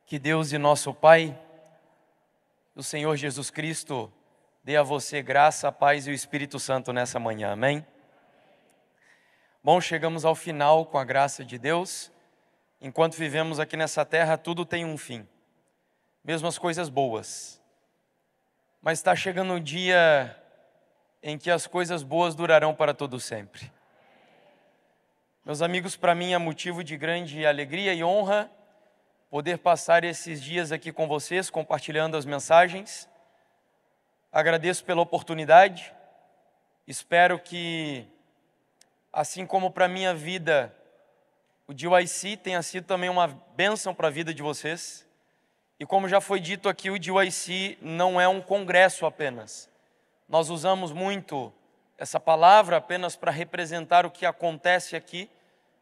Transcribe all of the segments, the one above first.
Que Deus e nosso Pai, o Senhor Jesus Cristo, dê a você graça, a paz e o Espírito Santo nessa manhã, amém? Bom, chegamos ao final com a graça de Deus. Enquanto vivemos aqui nessa terra, tudo tem um fim, mesmo as coisas boas. Mas está chegando um dia em que as coisas boas durarão para todo sempre. Meus amigos, para mim é motivo de grande alegria e honra poder passar esses dias aqui com vocês, compartilhando as mensagens. Agradeço pela oportunidade. Espero que, assim como para a minha vida, o GYC tenha sido também uma bênção para a vida de vocês. E como já foi dito aqui, o GYC não é um congresso apenas. Nós usamos muito essa palavra apenas para representar o que acontece aqui,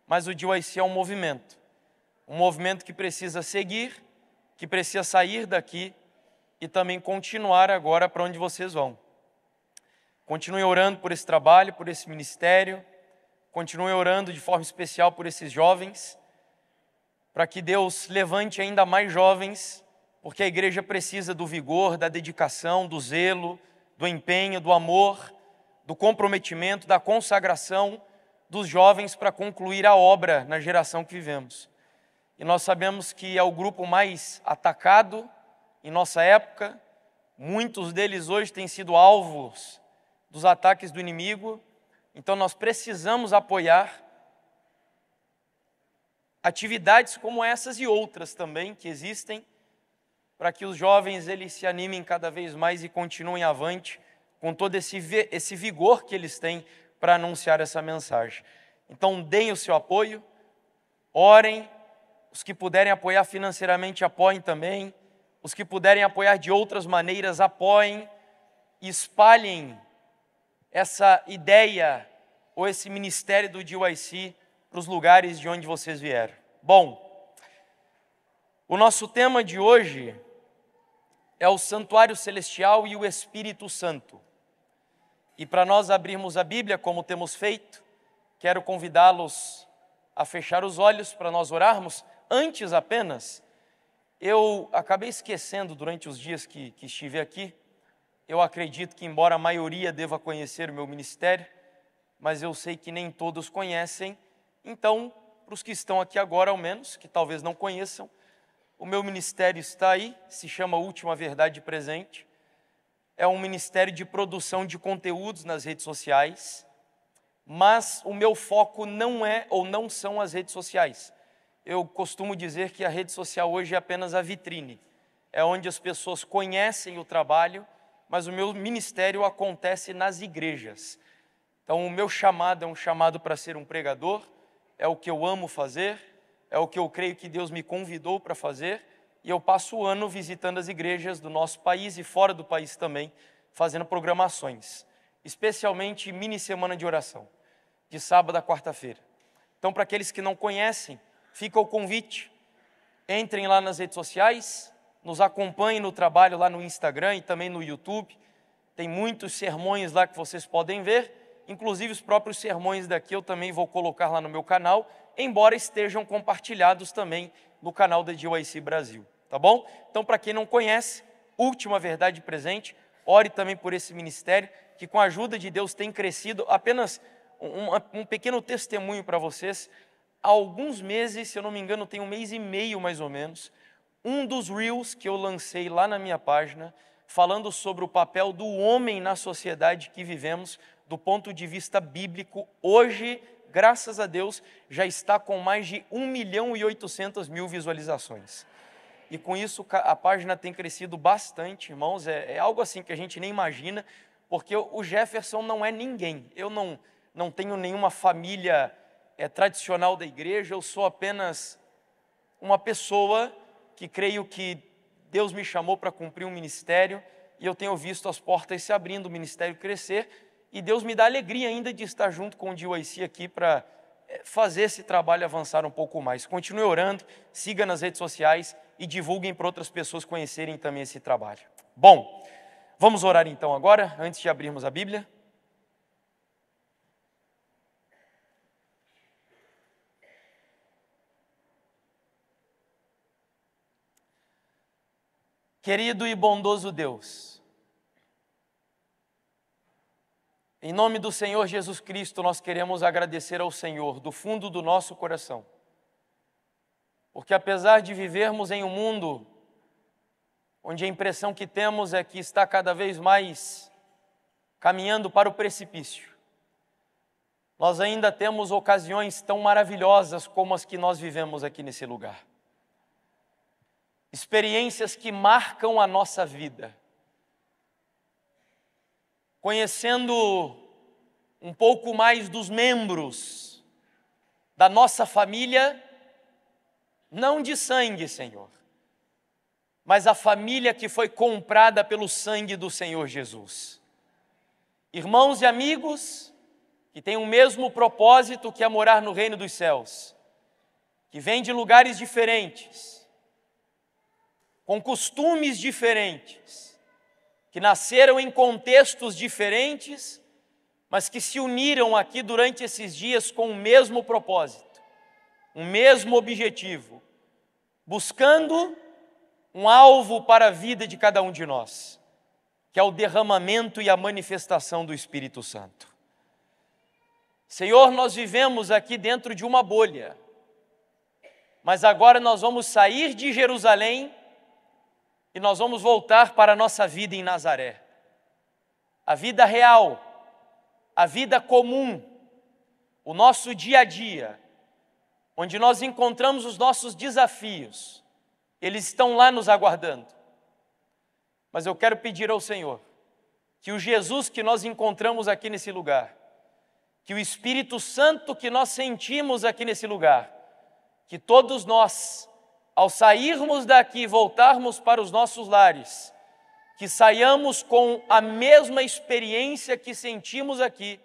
mas o GYC é um movimento que precisa seguir, que precisa sair daqui e também continuar agora para onde vocês vão. Continue orando por esse trabalho, por esse ministério, continue orando de forma especial por esses jovens, para que Deus levante ainda mais jovens, porque a igreja precisa do vigor, da dedicação, do zelo, do empenho, do amor, do comprometimento, da consagração dos jovens para concluir a obra na geração que vivemos. E nós sabemos que é o grupo mais atacado em nossa época. Muitos deles hoje têm sido alvos dos ataques do inimigo. Então nós precisamos apoiar atividades como essas e outras também que existem, para que os jovens eles se animem cada vez mais e continuem avante com todo esse vigor que eles têm para anunciar essa mensagem. Então deem o seu apoio, orem. Os que puderem apoiar financeiramente, apoiem também. Os que puderem apoiar de outras maneiras, apoiem. E espalhem essa ideia ou esse ministério do GYC para os lugares de onde vocês vieram. Bom, o nosso tema de hoje é o Santuário Celestial e o Espírito Santo. E para nós abrirmos a Bíblia, como temos feito, quero convidá-los a fechar os olhos para nós orarmos. Antes apenas, eu acabei esquecendo durante os dias que estive aqui. Eu acredito que, embora a maioria deva conhecer o meu ministério, mas eu sei que nem todos conhecem. Então, para os que estão aqui agora, ao menos, que talvez não conheçam, o meu ministério está aí, se chama Última Verdade Presente. É um ministério de produção de conteúdos nas redes sociais, mas o meu foco não é ou não são as redes sociais. Eu costumo dizer que a rede social hoje é apenas a vitrine, é onde as pessoas conhecem o trabalho, mas o meu ministério acontece nas igrejas. Então o meu chamado é um chamado para ser um pregador, é o que eu amo fazer, é o que eu creio que Deus me convidou para fazer, e eu passo o ano visitando as igrejas do nosso país e fora do país também, fazendo programações, especialmente mini semana de oração, de sábado a quarta-feira. Então, para aqueles que não conhecem, fica o convite, entrem lá nas redes sociais, nos acompanhem no trabalho lá no Instagram e também no YouTube, tem muitos sermões lá que vocês podem ver, inclusive os próprios sermões daqui eu também vou colocar lá no meu canal, embora estejam compartilhados também no canal da GYC Brasil, tá bom? Então, para quem não conhece, Última Verdade Presente, ore também por esse ministério, que com a ajuda de Deus tem crescido. Apenas um pequeno testemunho para vocês. Há alguns meses, se eu não me engano, tem um mês e meio mais ou menos, um dos Reels que eu lancei lá na minha página, falando sobre o papel do homem na sociedade que vivemos, do ponto de vista bíblico, hoje, graças a Deus, já está com mais de 1.800.000 visualizações. E com isso a página tem crescido bastante, irmãos, é algo assim que a gente nem imagina, porque o Jefferson não é ninguém. Eu não tenho nenhuma família tradicional da igreja, eu sou apenas uma pessoa que creio que Deus me chamou para cumprir um ministério, e eu tenho visto as portas se abrindo, o ministério crescer, e Deus me dá alegria ainda de estar junto com o GYC aqui para fazer esse trabalho avançar um pouco mais. Continue orando, siga nas redes sociais e divulguem para outras pessoas conhecerem também esse trabalho. Bom, vamos orar então agora, antes de abrirmos a Bíblia. Querido e bondoso Deus, em nome do Senhor Jesus Cristo, nós queremos agradecer ao Senhor do fundo do nosso coração, porque apesar de vivermos em um mundo onde a impressão que temos é que está cada vez mais caminhando para o precipício, nós ainda temos ocasiões tão maravilhosas como as que nós vivemos aqui nesse lugar. Experiências que marcam a nossa vida. Conhecendo um pouco mais dos membros da nossa família, não de sangue, Senhor, mas a família que foi comprada pelo sangue do Senhor Jesus. Irmãos e amigos que têm o mesmo propósito que é morar no reino dos céus, que vêm de lugares diferentes, com costumes diferentes, que nasceram em contextos diferentes, mas que se uniram aqui durante esses dias com o mesmo propósito, o mesmo objetivo, buscando um alvo para a vida de cada um de nós, que é o derramamento e a manifestação do Espírito Santo. Senhor, nós vivemos aqui dentro de uma bolha, mas agora nós vamos sair de Jerusalém e nós vamos voltar para a nossa vida em Nazaré. A vida real, a vida comum, o nosso dia a dia, onde nós encontramos os nossos desafios, eles estão lá nos aguardando. Mas eu quero pedir ao Senhor que o Jesus que nós encontramos aqui nesse lugar, que o Espírito Santo que nós sentimos aqui nesse lugar, que todos nós, ao sairmos daqui e voltarmos para os nossos lares, que saiamos com a mesma experiência que sentimos aqui,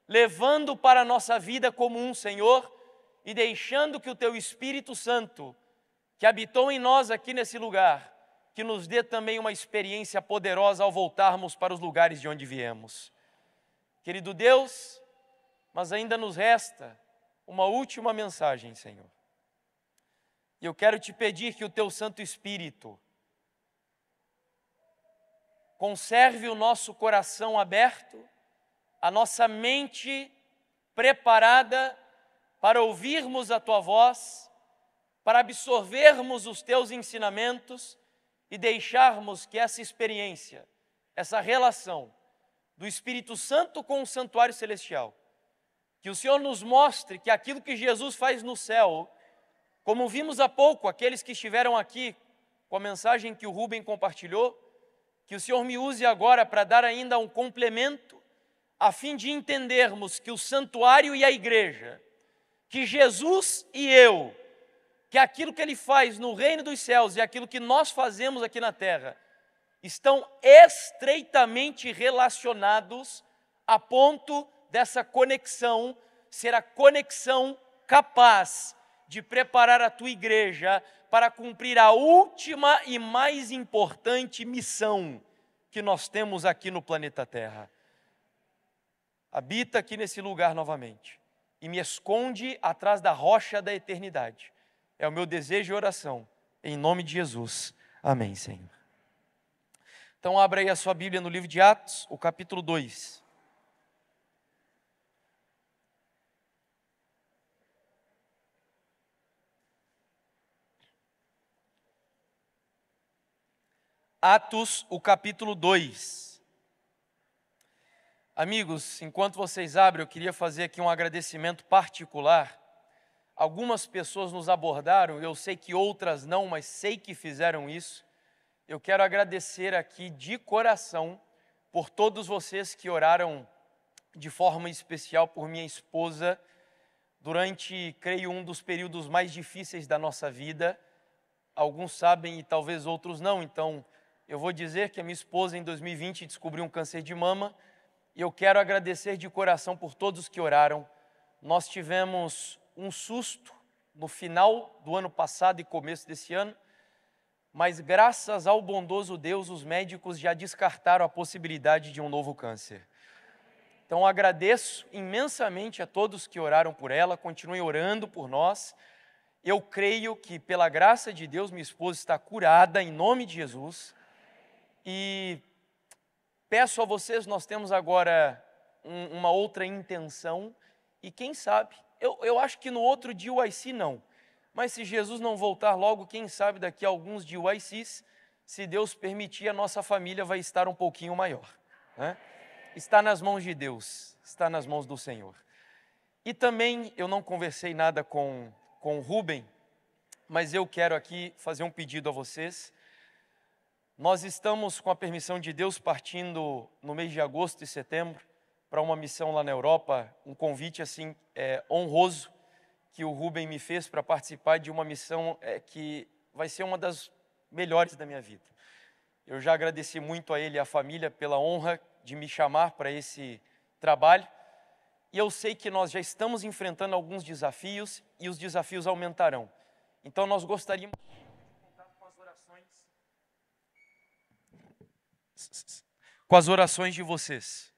levando para a nossa vida comum, Senhor, e deixando que o Teu Espírito Santo, que habitou em nós aqui nesse lugar, que nos dê também uma experiência poderosa ao voltarmos para os lugares de onde viemos. Querido Deus, mas ainda nos resta uma última mensagem, Senhor. E eu quero te pedir que o Teu Santo Espírito conserve o nosso coração aberto, a nossa mente preparada para ouvirmos a Tua voz, para absorvermos os Teus ensinamentos e deixarmos que essa experiência, essa relação do Espírito Santo com o santuário celestial, que o Senhor nos mostre que aquilo que Jesus faz no céu, como vimos há pouco, aqueles que estiveram aqui com a mensagem que o Rubem compartilhou, que o Senhor me use agora para dar ainda um complemento, a fim de entendermos que o santuário e a igreja, que Jesus e eu, que aquilo que Ele faz no reino dos céus e aquilo que nós fazemos aqui na terra, estão estreitamente relacionados a ponto dessa conexão ser a conexão capaz de preparar a tua igreja para cumprir a última e mais importante missão que nós temos aqui no planeta Terra. Habita aqui nesse lugar novamente e me esconde atrás da rocha da eternidade. É o meu desejo e oração, em nome de Jesus. Amém, Senhor. Então abra aí a sua Bíblia no livro de Atos, o capítulo 2. Atos, o capítulo 2. Amigos, enquanto vocês abrem, eu queria fazer aqui um agradecimento particular. Algumas pessoas nos abordaram, eu sei que outras não, mas sei que fizeram isso. Eu quero agradecer aqui de coração por todos vocês que oraram de forma especial por minha esposa durante, creio, um dos períodos mais difíceis da nossa vida. Alguns sabem e talvez outros não, então eu vou dizer que a minha esposa em 2020 descobriu um câncer de mama e eu quero agradecer de coração por todos que oraram. Nós tivemos um susto no final do ano passado e começo desse ano, mas graças ao bondoso Deus, os médicos já descartaram a possibilidade de um novo câncer. Então agradeço imensamente a todos que oraram por ela, continuem orando por nós, Eu creio que, pela graça de Deus, minha esposa está curada em nome de Jesus. E peço a vocês, nós temos agora uma outra intenção. E quem sabe, eu acho que no outro DYC não. Mas se Jesus não voltar logo, quem sabe daqui a alguns DYCs, se Deus permitir, a nossa família vai estar um pouquinho maior, né? Está nas mãos de Deus, está nas mãos do Senhor. E também eu não conversei nada com o Rubem, mas eu quero aqui fazer um pedido a vocês. Nós estamos, com a permissão de Deus, partindo no mês de agosto e setembro para uma missão lá na Europa, um convite assim honroso que o Rubem me fez para participar de uma missão que vai ser uma das melhores da minha vida. Eu já agradeci muito a ele e à família pela honra de me chamar para esse trabalho. E eu sei que nós já estamos enfrentando alguns desafios e os desafios aumentarão. Então nós gostaríamos de contar com as orações de vocês.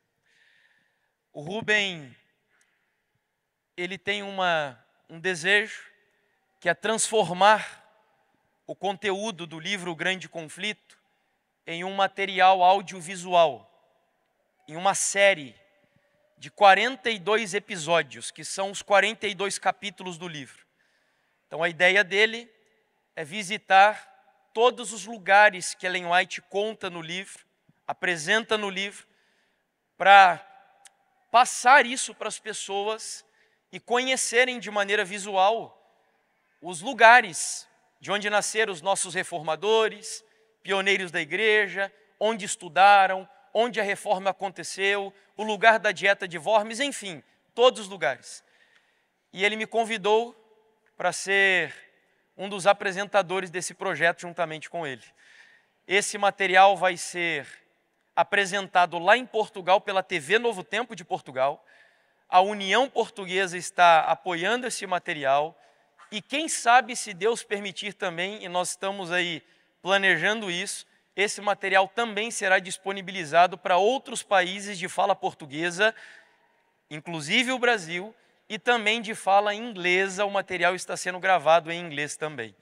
O Rubem, ele tem um desejo que é transformar o conteúdo do livro O Grande Conflito em um material audiovisual, em uma série de 42 episódios, que são os 42 capítulos do livro. Então a ideia dele é visitar todos os lugares que Ellen White conta no livro, apresenta no livro, para passar isso para as pessoas e conhecerem de maneira visual os lugares de onde nasceram os nossos reformadores, pioneiros da igreja, onde estudaram, onde a reforma aconteceu, o lugar da dieta de Worms, enfim, todos os lugares. E ele me convidou para ser um dos apresentadores desse projeto juntamente com ele. Esse material vai ser apresentado lá em Portugal pela TV Novo Tempo de Portugal. A União Portuguesa está apoiando esse material e quem sabe, se Deus permitir também, e nós estamos aí planejando isso, esse material também será disponibilizado para outros países de fala portuguesa, inclusive o Brasil, e também de fala inglesa. O material está sendo gravado em inglês também.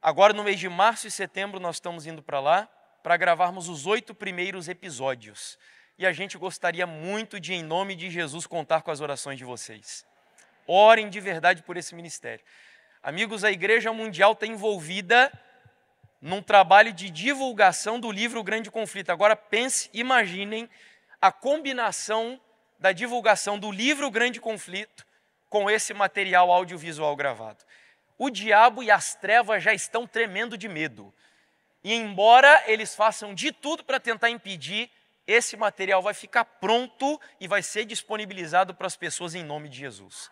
Agora, no mês de março e setembro, nós estamos indo para lá para gravarmos os 8 primeiros episódios. E a gente gostaria muito de, em nome de Jesus, contar com as orações de vocês. Orem de verdade por esse ministério. Amigos, a Igreja Mundial está envolvida num trabalho de divulgação do livro O Grande Conflito. Agora pense, imaginem a combinação da divulgação do livro O Grande Conflito com esse material audiovisual gravado. O diabo e as trevas já estão tremendo de medo. E embora eles façam de tudo para tentar impedir, esse material vai ficar pronto e vai ser disponibilizado para as pessoas em nome de Jesus.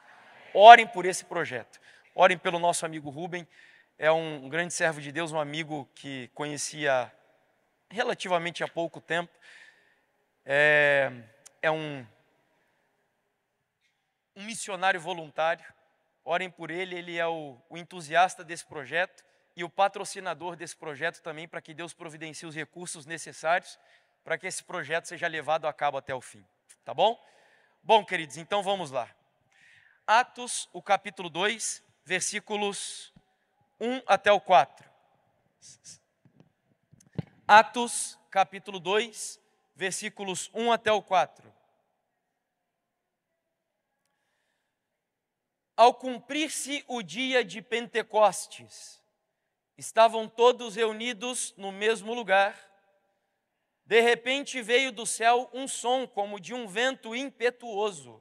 Orem por esse projeto. Orem pelo nosso amigo Rubem. É um grande servo de Deus, um amigo que conhecia relativamente há pouco tempo. É um missionário voluntário. Orem por ele, ele é o entusiasta desse projeto e o patrocinador desse projeto também, para que Deus providencie os recursos necessários para que esse projeto seja levado a cabo até o fim. Tá bom? Bom, queridos, então vamos lá. Atos, o capítulo 2, versículos 1 até o 4. Atos, capítulo 2, versículos 1 até o 4. Ao cumprir-se o dia de Pentecostes, estavam todos reunidos no mesmo lugar. De repente veio do céu um som como de um vento impetuoso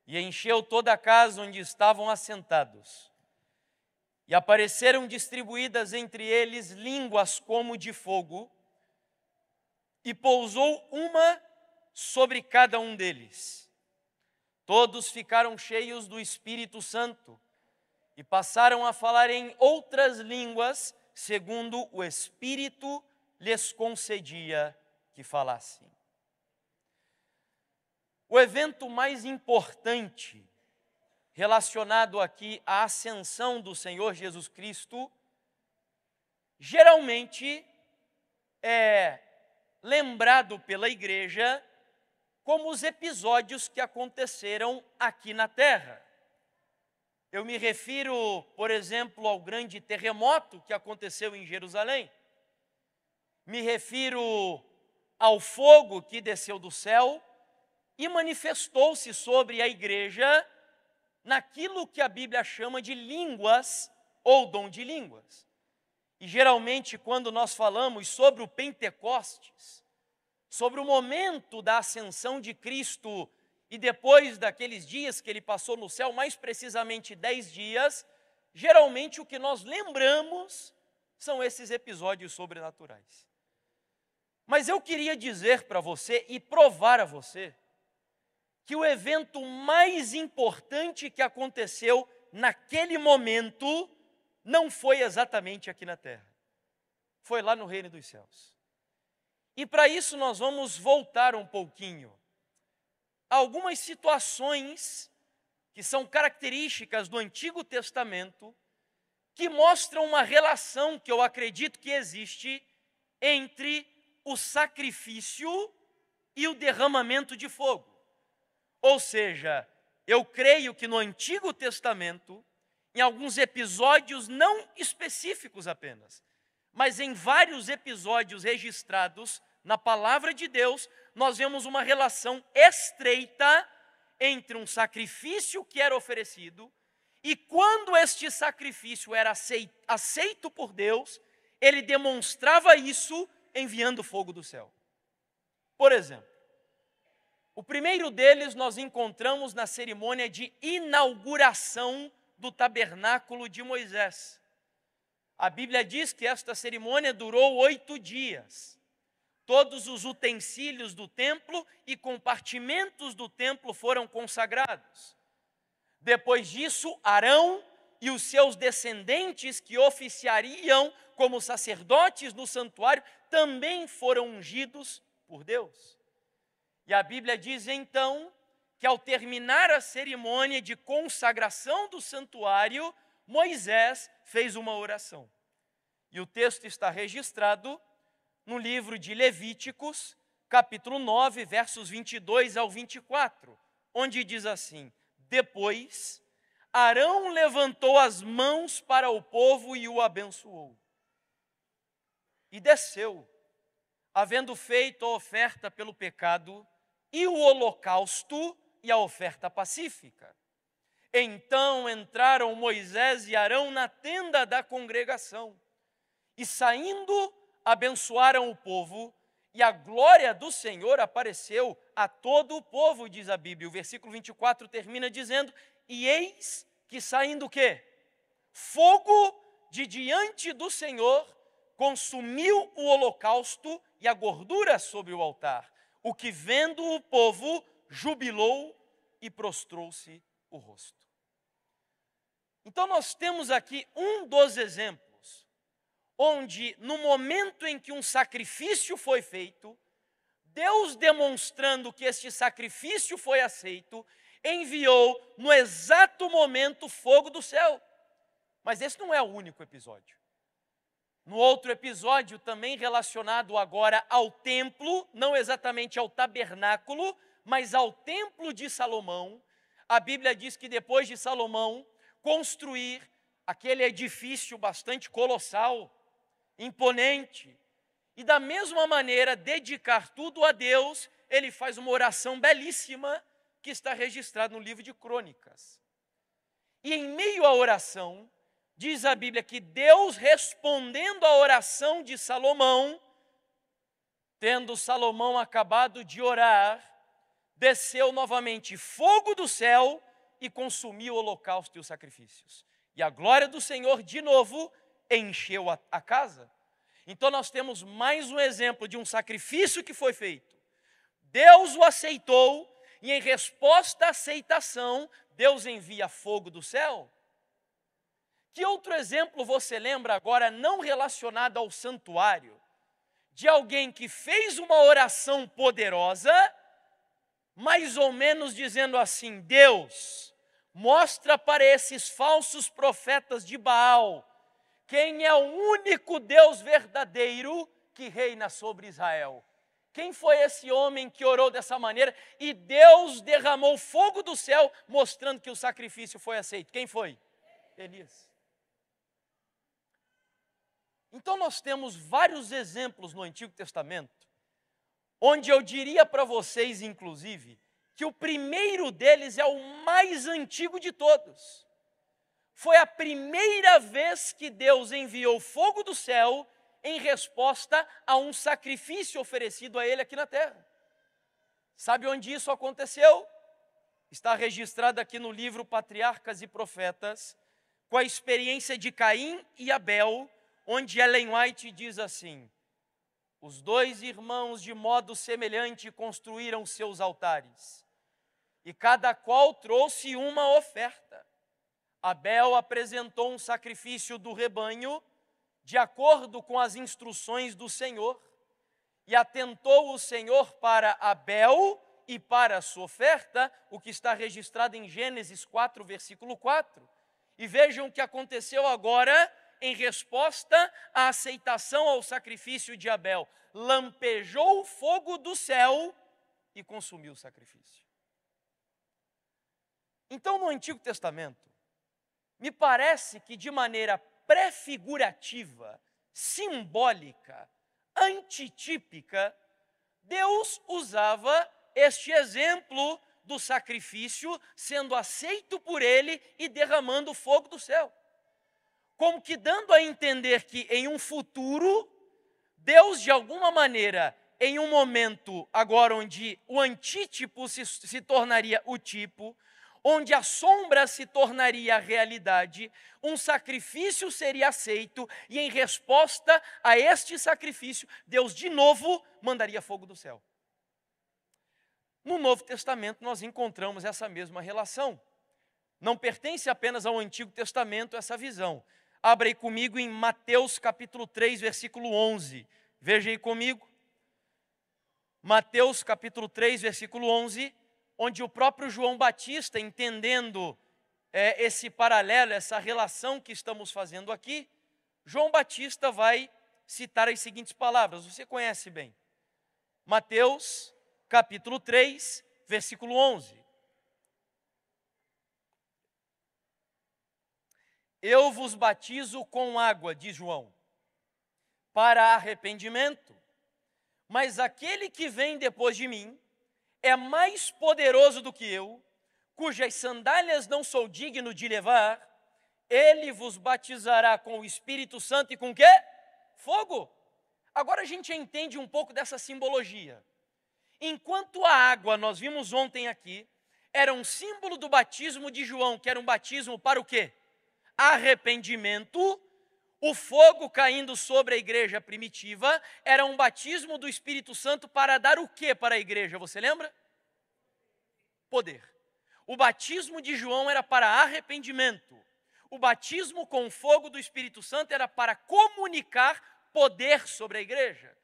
e encheu toda a casa onde estavam assentados. E apareceram distribuídas entre eles línguas como de fogo, e pousou uma sobre cada um deles. Todos ficaram cheios do Espírito Santo e passaram a falar em outras línguas, segundo o Espírito lhes concedia que falassem. O evento mais importante relacionado aqui à ascensão do Senhor Jesus Cristo, geralmente é lembrado pela igreja como os episódios que aconteceram aqui na terra. Eu me refiro, por exemplo, ao grande terremoto que aconteceu em Jerusalém. Me refiro ao fogo que desceu do céu e manifestou-se sobre a igreja naquilo que a Bíblia chama de línguas ou dom de línguas. E geralmente, quando nós falamos sobre o Pentecostes, sobre o momento da ascensão de Cristo e depois daqueles dias que ele passou no céu, mais precisamente 10 dias, geralmente o que nós lembramos são esses episódios sobrenaturais. Mas eu queria dizer para você e provar a você que o evento mais importante que aconteceu naquele momento não foi exatamente aqui na terra, foi lá no reino dos céus. E para isso nós vamos voltar um pouquinho a algumas situações que são características do Antigo Testamento, que mostram uma relação que eu acredito que existe entre o sacrifício e o derramamento de fogo. Ou seja, eu creio que no Antigo Testamento, em alguns episódios não específicos apenas, mas em vários episódios registrados na palavra de Deus, nós vemos uma relação estreita entre um sacrifício que era oferecido e quando este sacrifício era aceito por Deus, ele demonstrava isso enviando fogo do céu. Por exemplo, o primeiro deles nós encontramos na cerimônia de inauguração do tabernáculo de Moisés. A Bíblia diz que esta cerimônia durou 8 dias. Todos os utensílios do templo e compartimentos do templo foram consagrados. Depois disso, Arão e os seus descendentes que oficiariam como sacerdotes no santuário também foram ungidos por Deus. E a Bíblia diz então que ao terminar a cerimônia de consagração do santuário, Moisés fez uma oração. E o texto está registrado no livro de Levíticos, capítulo 9, versos 22 ao 24, onde diz assim: depois, Arão levantou as mãos para o povo e o abençoou. E desceu, havendo feito a oferta pelo pecado e o holocausto e a oferta pacífica. Então entraram Moisés e Arão na tenda da congregação e saindo abençoaram o povo e a glória do Senhor apareceu a todo o povo, diz a Bíblia. O versículo 24 termina dizendo: e eis que saindo o quê? Fogo de diante do Senhor consumiu o holocausto e a gordura sobre o altar, o que vendo o povo jubilou e prostrou-se o rosto. Então nós temos aqui um dos exemplos onde no momento em que um sacrifício foi feito, Deus demonstrando que este sacrifício foi aceito, enviou no exato momento fogo do céu. Mas esse não é o único episódio. No outro episódio, também relacionado agora ao templo, não exatamente ao tabernáculo, mas ao templo de Salomão, a Bíblia diz que depois de Salomão construir aquele edifício bastante colossal, imponente, e da mesma maneira dedicar tudo a Deus, ele faz uma oração belíssima que está registrada no livro de Crônicas. E em meio à oração, diz a Bíblia que Deus, respondendo à oração de Salomão, tendo Salomão acabado de orar, desceu novamente fogo do céu e consumiu o holocausto e os sacrifícios. E a glória do Senhor, de novo, encheu a casa. Então nós temos mais um exemplo de um sacrifício que foi feito. Deus o aceitou e em resposta à aceitação, Deus envia fogo do céu. Que outro exemplo você lembra agora, não relacionado ao santuário, de alguém que fez uma oração poderosa, mais ou menos dizendo assim: Deus, mostra para esses falsos profetas de Baal quem é o único Deus verdadeiro que reina sobre Israel. Quem foi esse homem que orou dessa maneira e Deus derramou fogo do céu, mostrando que o sacrifício foi aceito? Quem foi? Elias. Então nós temos vários exemplos no Antigo Testamento, onde eu diria para vocês, inclusive, que o primeiro deles é o mais antigo de todos. Foi a primeira vez que Deus enviou fogo do céu em resposta a um sacrifício oferecido a ele aqui na terra. Sabe onde isso aconteceu? Está registrado aqui no livro Patriarcas e Profetas, com a experiência de Caim e Abel, onde Ellen White diz assim: os dois irmãos de modo semelhante construíram seus altares, e cada qual trouxe uma oferta. Abel apresentou um sacrifício do rebanho, de acordo com as instruções do Senhor, e atentou o Senhor para Abel e para a sua oferta, o que está registrado em Gênesis 4, versículo 4. E vejam o que aconteceu agora em resposta à aceitação ao sacrifício de Abel. Lampejou o fogo do céu e consumiu o sacrifício. Então, no Antigo Testamento, me parece que de maneira prefigurativa, simbólica, antitípica, Deus usava este exemplo do sacrifício sendo aceito por ele e derramando fogo do céu. Como que dando a entender que em um futuro, Deus de alguma maneira, em um momento agora onde o antítipo se tornaria o tipo, onde a sombra se tornaria a realidade, um sacrifício seria aceito e em resposta a este sacrifício, Deus de novo mandaria fogo do céu. No Novo Testamento nós encontramos essa mesma relação. Não pertence apenas ao Antigo Testamento essa visão. Abra aí comigo em Mateus capítulo 3, versículo 11. Veja aí comigo. Mateus capítulo 3, versículo 11, onde o próprio João Batista, entendendo esse paralelo, essa relação que estamos fazendo aqui, João Batista vai citar as seguintes palavras, você conhece bem. Mateus capítulo 3, versículo 11. Eu vos batizo com água, diz João, para arrependimento, mas aquele que vem depois de mim é mais poderoso do que eu, cujas sandálias não sou digno de levar. Ele vos batizará com o Espírito Santo e com quê? Fogo. Agora a gente entende um pouco dessa simbologia. Enquanto a água, nós vimos ontem aqui, era um símbolo do batismo de João, que era um batismo para o quê? Arrependimento. O fogo caindo sobre a igreja primitiva era um batismo do Espírito Santo para dar o que para a igreja? Você lembra? Poder. O batismo de João era para arrependimento. O batismo com o fogo do Espírito Santo era para comunicar poder sobre a igreja.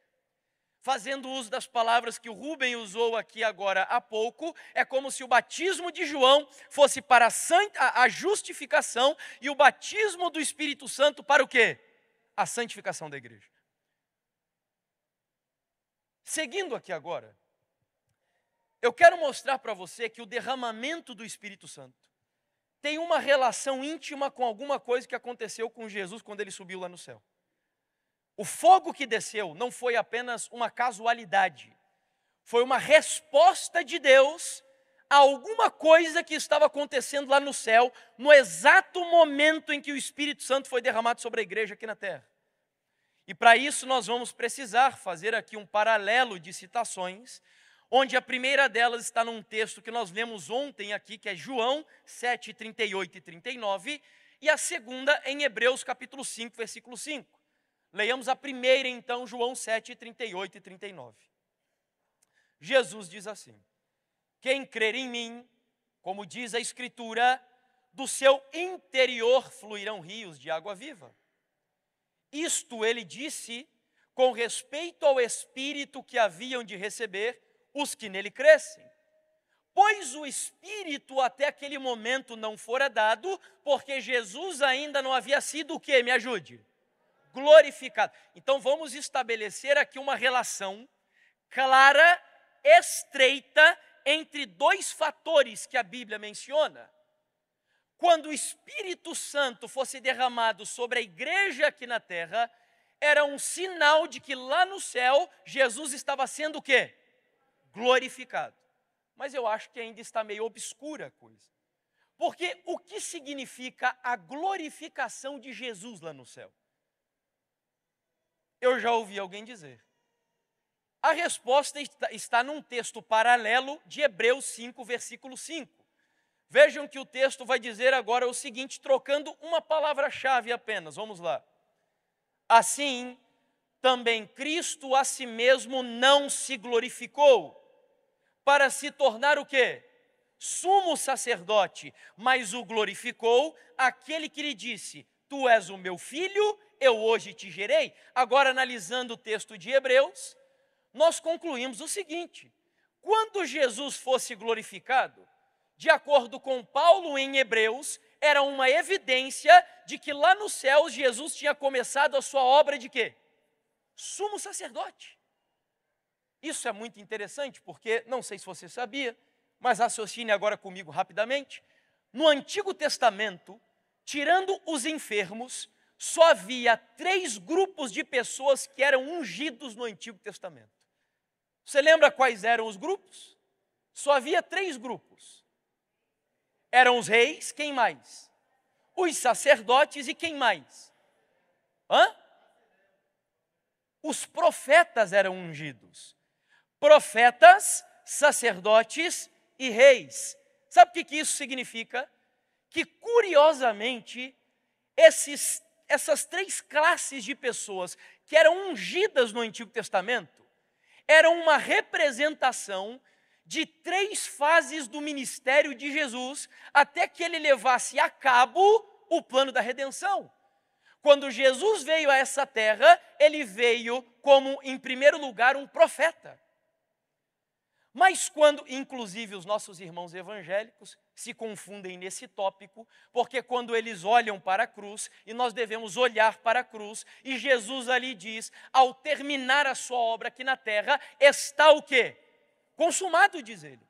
Fazendo uso das palavras que o Rubem usou aqui agora há pouco, é como se o batismo de João fosse para a justificação e o batismo do Espírito Santo para o quê? A santificação da igreja. Seguindo aqui agora, eu quero mostrar para você que o derramamento do Espírito Santo tem uma relação íntima com alguma coisa que aconteceu com Jesus quando ele subiu lá no céu. O fogo que desceu não foi apenas uma casualidade, foi uma resposta de Deus a alguma coisa que estava acontecendo lá no céu, no exato momento em que o Espírito Santo foi derramado sobre a igreja aqui na terra. E para isso nós vamos precisar fazer aqui um paralelo de citações, onde a primeira delas está num texto que nós lemos ontem aqui, que é João 7, 38 e 39, e a segunda em Hebreus capítulo 5, versículo 5. Leiamos a primeira, então, João 7, 38 e 39. Jesus diz assim: quem crer em mim, como diz a Escritura, do seu interior fluirão rios de água viva. Isto ele disse com respeito ao Espírito que haviam de receber os que nele crescem. Pois o Espírito até aquele momento não fora dado, porque Jesus ainda não havia sido o quê? Me ajude. Glorificado. Então vamos estabelecer aqui uma relação clara, estreita, entre dois fatores que a Bíblia menciona. Quando o Espírito Santo fosse derramado sobre a igreja aqui na terra, era um sinal de que lá no céu, Jesus estava sendo o quê? Glorificado. Mas eu acho que ainda está meio obscura a coisa. Porque o que significa a glorificação de Jesus lá no céu? Eu já ouvi alguém dizer. A resposta está num texto paralelo de Hebreus 5, versículo 5. Vejam que o texto vai dizer agora o seguinte, trocando uma palavra-chave apenas. Vamos lá. Assim, também Cristo a si mesmo não se glorificou, para se tornar o quê? Sumo sacerdote, mas o glorificou aquele que lhe disse, tu és o meu filho, eu hoje te gerei. Agora, analisando o texto de Hebreus, nós concluímos o seguinte, quando Jesus fosse glorificado, de acordo com Paulo em Hebreus, era uma evidência de que lá nos céus Jesus tinha começado a sua obra de quê? Sumo sacerdote. Isso é muito interessante porque, não sei se você sabia, mas raciocine agora comigo rapidamente. No Antigo Testamento, tirando os enfermos, só havia 3 grupos de pessoas que eram ungidos no Antigo Testamento. Você lembra quais eram os grupos? Só havia 3 grupos. Eram os reis, quem mais? Os sacerdotes e quem mais? Os profetas eram ungidos. Profetas, sacerdotes e reis. Sabe o que isso significa? Que, curiosamente, essas 3 classes de pessoas que eram ungidas no Antigo Testamento eram uma representação de 3 fases do ministério de Jesus, até que ele levasse a cabo o plano da redenção. Quando Jesus veio a essa terra, ele veio como, em primeiro lugar, um profeta. Mas quando, inclusive, os nossos irmãos evangélicos se confundem nesse tópico, porque quando eles olham para a cruz, e nós devemos olhar para a cruz, e Jesus ali diz, ao terminar a sua obra aqui na terra, está o quê? Consumado, diz ele.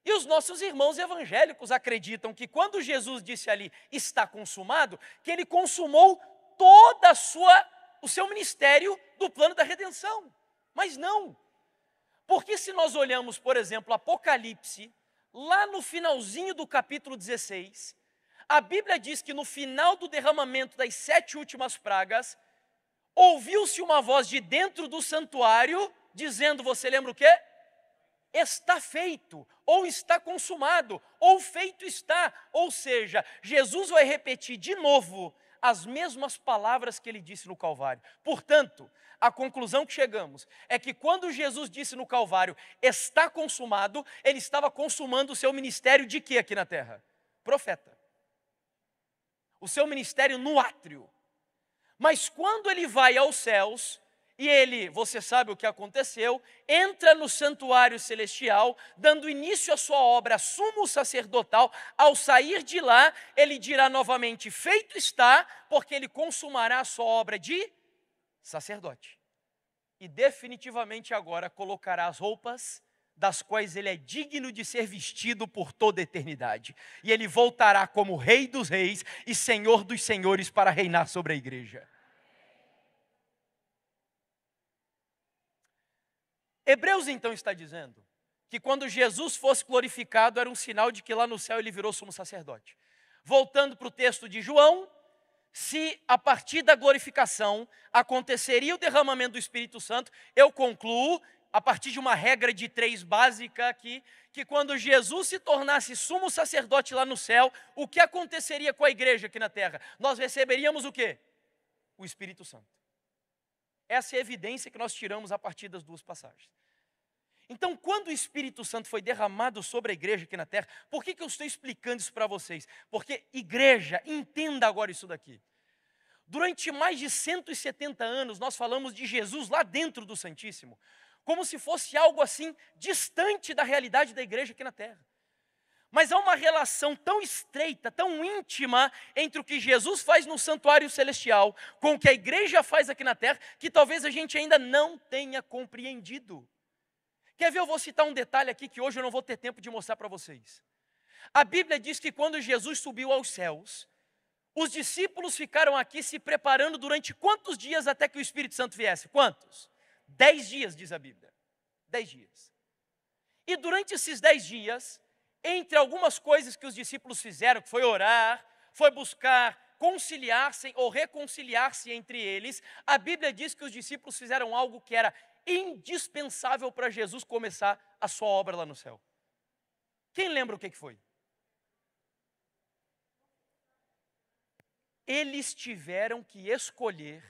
E os nossos irmãos evangélicos acreditam que quando Jesus disse ali, está consumado, que ele consumou toda o seu ministério do plano da redenção. Mas não. Porque se nós olhamos, por exemplo, Apocalipse, lá no finalzinho do capítulo 16, a Bíblia diz que no final do derramamento das 7 últimas pragas, ouviu-se uma voz de dentro do santuário, dizendo, você lembra o quê? Está feito, ou está consumado, ou feito está. Ou seja, Jesus vai repetir de novo as mesmas palavras que ele disse no Calvário. Portanto, a conclusão que chegamos é que quando Jesus disse no Calvário, está consumado, ele estava consumando o seu ministério de quê aqui na terra? Profeta. O seu ministério no átrio. Mas quando ele vai aos céus, e ele, você sabe o que aconteceu, entra no santuário celestial, dando início à sua obra sumo sacerdotal. Ao sair de lá, ele dirá novamente, feito está, porque ele consumará a sua obra de sacerdote. E definitivamente agora colocará as roupas das quais ele é digno de ser vestido por toda a eternidade. E ele voltará como Rei dos Reis e Senhor dos Senhores para reinar sobre a igreja. Hebreus então está dizendo que quando Jesus fosse glorificado era um sinal de que lá no céu ele virou sumo sacerdote. Voltando para o texto de João, se a partir da glorificação aconteceria o derramamento do Espírito Santo, eu concluo, a partir de uma regra de 3 básica aqui, que quando Jesus se tornasse sumo sacerdote lá no céu, o que aconteceria com a igreja aqui na terra? Nós receberíamos o quê? O Espírito Santo. Essa é a evidência que nós tiramos a partir das 2 passagens. Então, quando o Espírito Santo foi derramado sobre a igreja aqui na terra, por que eu estou explicando isso para vocês? Porque, igreja, entenda agora isso daqui. Durante mais de 170 anos, nós falamos de Jesus lá dentro do Santíssimo, como se fosse algo assim, distante da realidade da igreja aqui na terra. Mas há uma relação tão estreita, tão íntima entre o que Jesus faz no santuário celestial com o que a igreja faz aqui na terra, que talvez a gente ainda não tenha compreendido. Quer ver? Eu vou citar um detalhe aqui que hoje eu não vou ter tempo de mostrar para vocês. A Bíblia diz que quando Jesus subiu aos céus, os discípulos ficaram aqui se preparando durante quantos dias até que o Espírito Santo viesse? Quantos? 10 dias, diz a Bíblia. 10 dias. E durante esses 10 dias, entre algumas coisas que os discípulos fizeram, que foi orar, foi buscar conciliar-se ou reconciliar-se entre eles, a Bíblia diz que os discípulos fizeram algo que era indispensável para Jesus começar a sua obra lá no céu. Quem lembra o que foi? Eles tiveram que escolher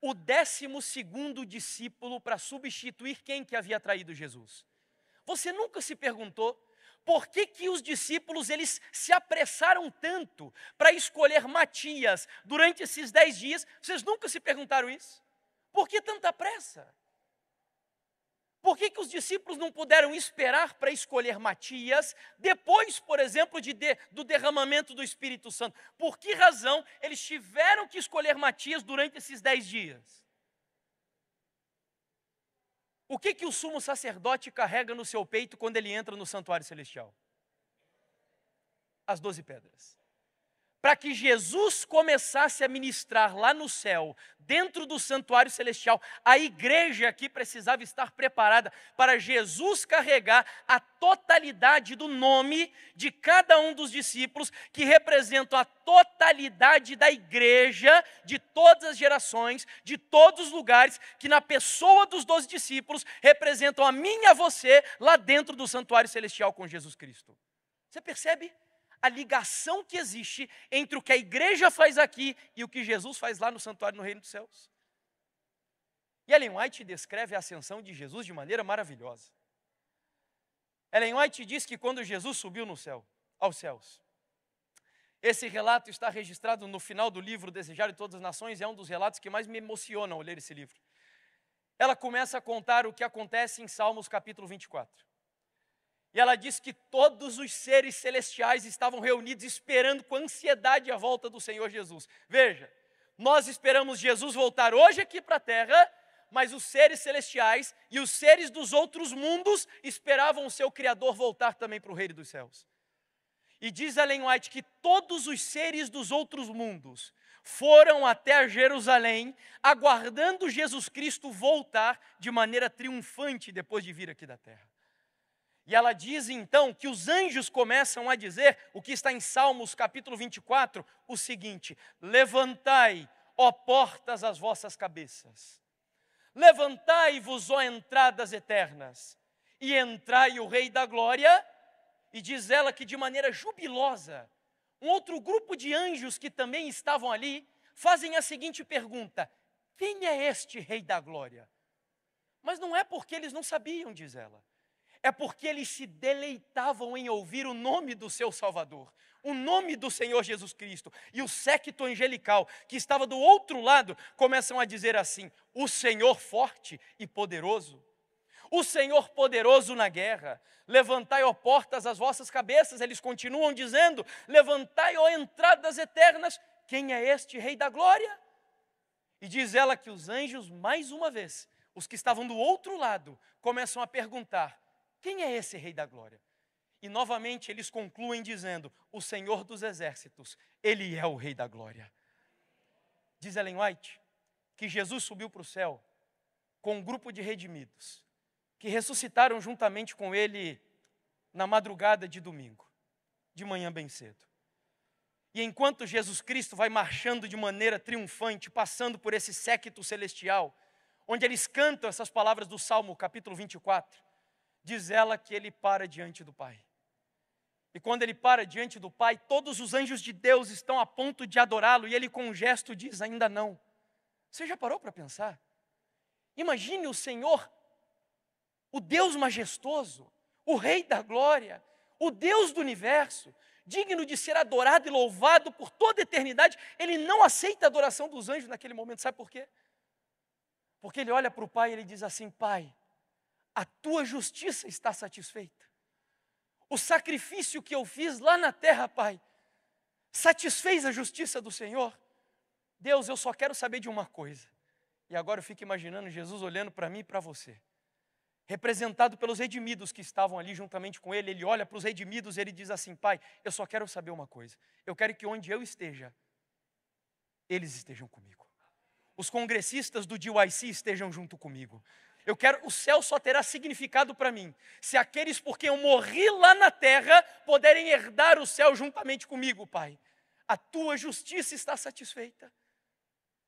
o 12º discípulo para substituir quem que havia traído Jesus. Você nunca se perguntou por que os discípulos eles se apressaram tanto para escolher Matias durante esses 10 dias? Vocês nunca se perguntaram isso? Por que tanta pressa? Por que os discípulos não puderam esperar para escolher Matias depois, por exemplo, do derramamento do Espírito Santo? Por que razão eles tiveram que escolher Matias durante esses 10 dias? O que o sumo sacerdote carrega no seu peito quando ele entra no santuário celestial? As 12 pedras. Para que Jesus começasse a ministrar lá no céu, dentro do santuário celestial, a igreja aqui precisava estar preparada para Jesus carregar a totalidade do nome de cada um dos discípulos, que representam a totalidade da igreja, de todas as gerações, de todos os lugares, que na pessoa dos 12 discípulos representam a mim e a você, lá dentro do santuário celestial com Jesus Cristo. Você percebe a ligação que existe entre o que a igreja faz aqui e o que Jesus faz lá no santuário no reino dos céus? E Ellen White descreve a ascensão de Jesus de maneira maravilhosa. Ellen White diz que quando Jesus subiu no céu, aos céus, esse relato está registrado no final do livro Desejar de Todas as Nações, é um dos relatos que mais me emocionam ao ler esse livro. Ela começa a contar o que acontece em Salmos capítulo 24. E ela diz que todos os seres celestiais estavam reunidos esperando com ansiedade a volta do Senhor Jesus. Veja, nós esperamos Jesus voltar hoje aqui para a terra, mas os seres celestiais e os seres dos outros mundos esperavam o seu Criador voltar também para o reino dos céus. E diz Ellen White que todos os seres dos outros mundos foram até Jerusalém, aguardando Jesus Cristo voltar de maneira triunfante depois de vir aqui da terra. E ela diz então que os anjos começam a dizer, o que está em Salmos capítulo 24, o seguinte: levantai, ó portas, as vossas cabeças, levantai-vos, ó entradas eternas, e entrai o Rei da Glória. E diz ela que de maneira jubilosa, um outro grupo de anjos que também estavam ali, fazem a seguinte pergunta: quem é este Rei da Glória? Mas não é porque eles não sabiam, diz ela. É porque eles se deleitavam em ouvir o nome do seu Salvador, o nome do Senhor Jesus Cristo. E o séquito angelical, que estava do outro lado, começam a dizer assim: o Senhor forte e poderoso, o Senhor poderoso na guerra, levantai, ó portas, as vossas cabeças. Eles continuam dizendo: levantai, ó entradas eternas, quem é este Rei da Glória? E diz ela que os anjos, mais uma vez, os que estavam do outro lado, começam a perguntar: quem é esse Rei da Glória? E novamente eles concluem dizendo: o Senhor dos Exércitos, Ele é o Rei da Glória. Diz Ellen White que Jesus subiu para o céu com um grupo de redimidos, que ressuscitaram juntamente com Ele na madrugada de domingo, de manhã bem cedo. E enquanto Jesus Cristo vai marchando de maneira triunfante, passando por esse séquito celestial, onde eles cantam essas palavras do Salmo capítulo 24, diz ela que ele para diante do Pai. E quando ele para diante do Pai, todos os anjos de Deus estão a ponto de adorá-lo, e ele com um gesto diz: ainda não. Você já parou para pensar? Imagine o Senhor, o Deus majestoso, o Rei da Glória, o Deus do universo, digno de ser adorado e louvado por toda a eternidade. Ele não aceita a adoração dos anjos naquele momento. Sabe por quê? Porque ele olha para o Pai e ele diz assim: Pai, a tua justiça está satisfeita. O sacrifício que eu fiz lá na terra, Pai, satisfez a justiça do Senhor. Deus, eu só quero saber de uma coisa. E agora eu fico imaginando Jesus olhando para mim e para você. representado pelos redimidos que estavam ali juntamente com ele. Ele olha para os redimidos e ele diz assim: Pai, eu só quero saber uma coisa. Eu quero que onde eu esteja, eles estejam comigo. Os congressistas do DYC estejam junto comigo. O céu só terá significado para mim se aqueles por quem eu morri lá na terra puderem herdar o céu juntamente comigo, Pai. A tua justiça está satisfeita.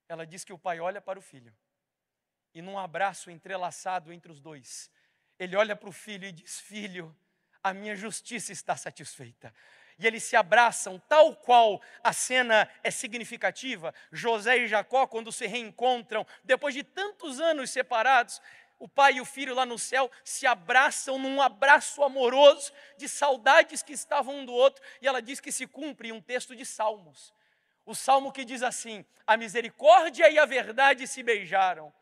Ela diz que o pai olha para o filho e num abraço entrelaçado entre os dois, ele olha para o filho e diz: Filho, a minha justiça está satisfeita. E eles se abraçam, tal qual a cena é significativa. José e Jacó, quando se reencontram, depois de tantos anos separados, o pai e o filho lá no céu se abraçam num abraço amoroso, de saudades que estavam um do outro. E ela diz que se cumpre um texto de Salmos. O Salmo que diz assim: a misericórdia e a verdade se beijaram,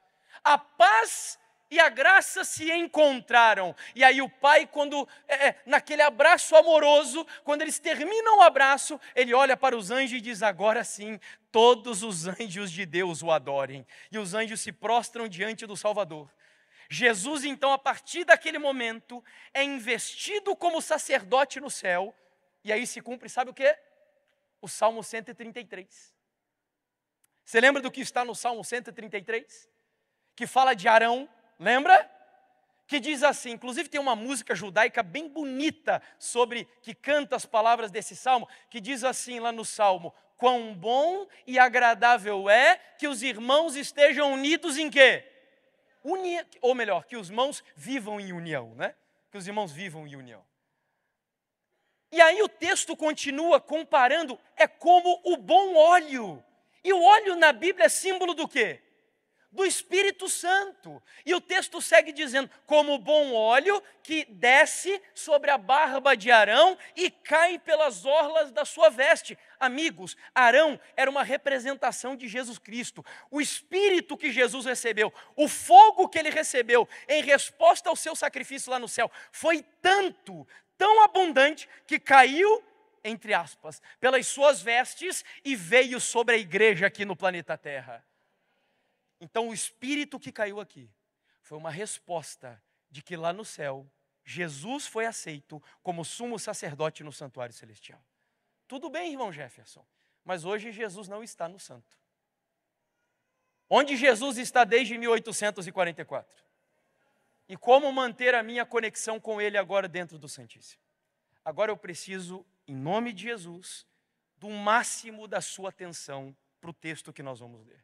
a paz e a graça se encontraram. E aí o pai, quando naquele abraço amoroso, quando eles terminam o abraço, ele olha para os anjos e diz: agora sim, todos os anjos de Deus o adorem. E os anjos se prostram diante do Salvador. Jesus, então, a partir daquele momento, é investido como sacerdote no céu. E aí se cumpre, sabe o quê? O Salmo 133. Você lembra do que está no Salmo 133? Que fala de Arão, lembra? Que diz assim, inclusive tem uma música judaica bem bonita que canta as palavras desse salmo, que diz assim lá no salmo: quão bom e agradável é que os irmãos estejam unidos em quê? Ou melhor, que os irmãos vivam em união, né? Que os irmãos vivam em união. E aí o texto continua comparando, é como o bom óleo. E o óleo na Bíblia é símbolo do quê? Do Espírito Santo. E o texto segue dizendo: como o bom óleo que desce sobre a barba de Arão e cai pelas orlas da sua veste. Amigos, Arão era uma representação de Jesus Cristo. O Espírito que Jesus recebeu, o fogo que ele recebeu em resposta ao seu sacrifício lá no céu, foi tão abundante, que caiu, entre aspas, pelas suas vestes e veio sobre a igreja aqui no planeta Terra. Então o Espírito que caiu aqui foi uma resposta de que lá no céu, Jesus foi aceito como sumo sacerdote no santuário celestial. Tudo bem, irmão Jefferson, mas hoje Jesus não está no santo. Onde Jesus está desde 1844? E como manter a minha conexão com Ele agora dentro do Santíssimo? Agora eu preciso, em nome de Jesus, do máximo da sua atenção para o texto que nós vamos ler.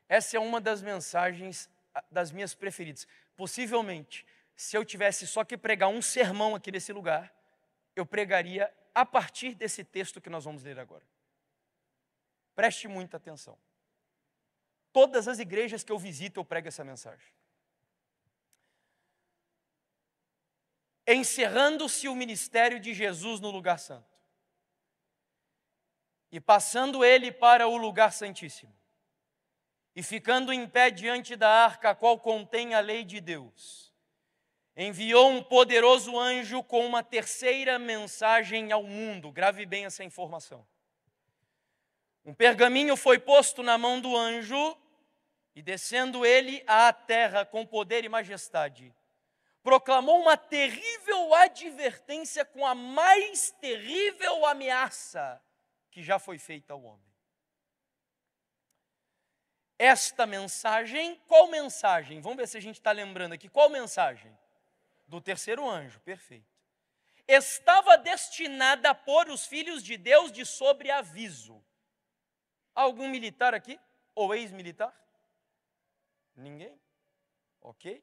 Essa é uma das mensagens das minhas preferidas. Possivelmente, se eu tivesse só que pregar um sermão aqui nesse lugar, eu pregaria a partir desse texto que nós vamos ler agora. Preste muita atenção. Todas as igrejas que eu visito, eu prego essa mensagem. Encerrando-se o ministério de Jesus no lugar santo, e passando ele para o lugar santíssimo, e ficando em pé diante da arca, a qual contém a lei de Deus, enviou um poderoso anjo com uma terceira mensagem ao mundo. Grave bem essa informação. Um pergaminho foi posto na mão do anjo, e descendo ele à terra com poder e majestade, proclamou uma terrível advertência com a mais terrível ameaça que já foi feita ao homem. Esta mensagem, qual mensagem? Vamos ver se a gente está lembrando aqui. Qual mensagem? Do terceiro anjo, perfeito. Estava destinada a pôr os filhos de Deus de sobreaviso. Algum militar aqui? Ou ex-militar? Ninguém? Ok.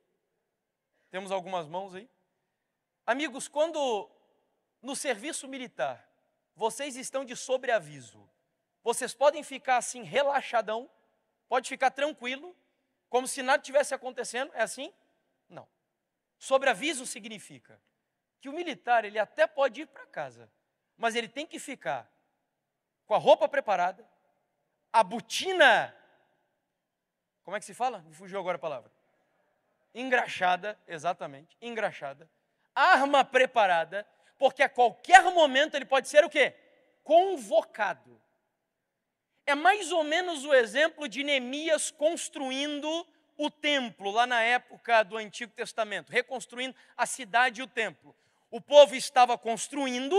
Temos algumas mãos aí. Amigos, quando no serviço militar vocês estão de sobreaviso, vocês podem ficar assim relaxadão, pode ficar tranquilo, como se nada tivesse acontecendo, é assim? Não. Sobreaviso significa que o militar, ele até pode ir para casa, mas ele tem que ficar com a roupa preparada, a botina, como é que se fala? Me fugiu agora a palavra. Engraxada, exatamente, engraxada, arma preparada, porque a qualquer momento ele pode ser o quê? Convocado. É mais ou menos o exemplo de Neemias construindo o templo, lá na época do Antigo Testamento, reconstruindo a cidade e o templo. O povo estava construindo,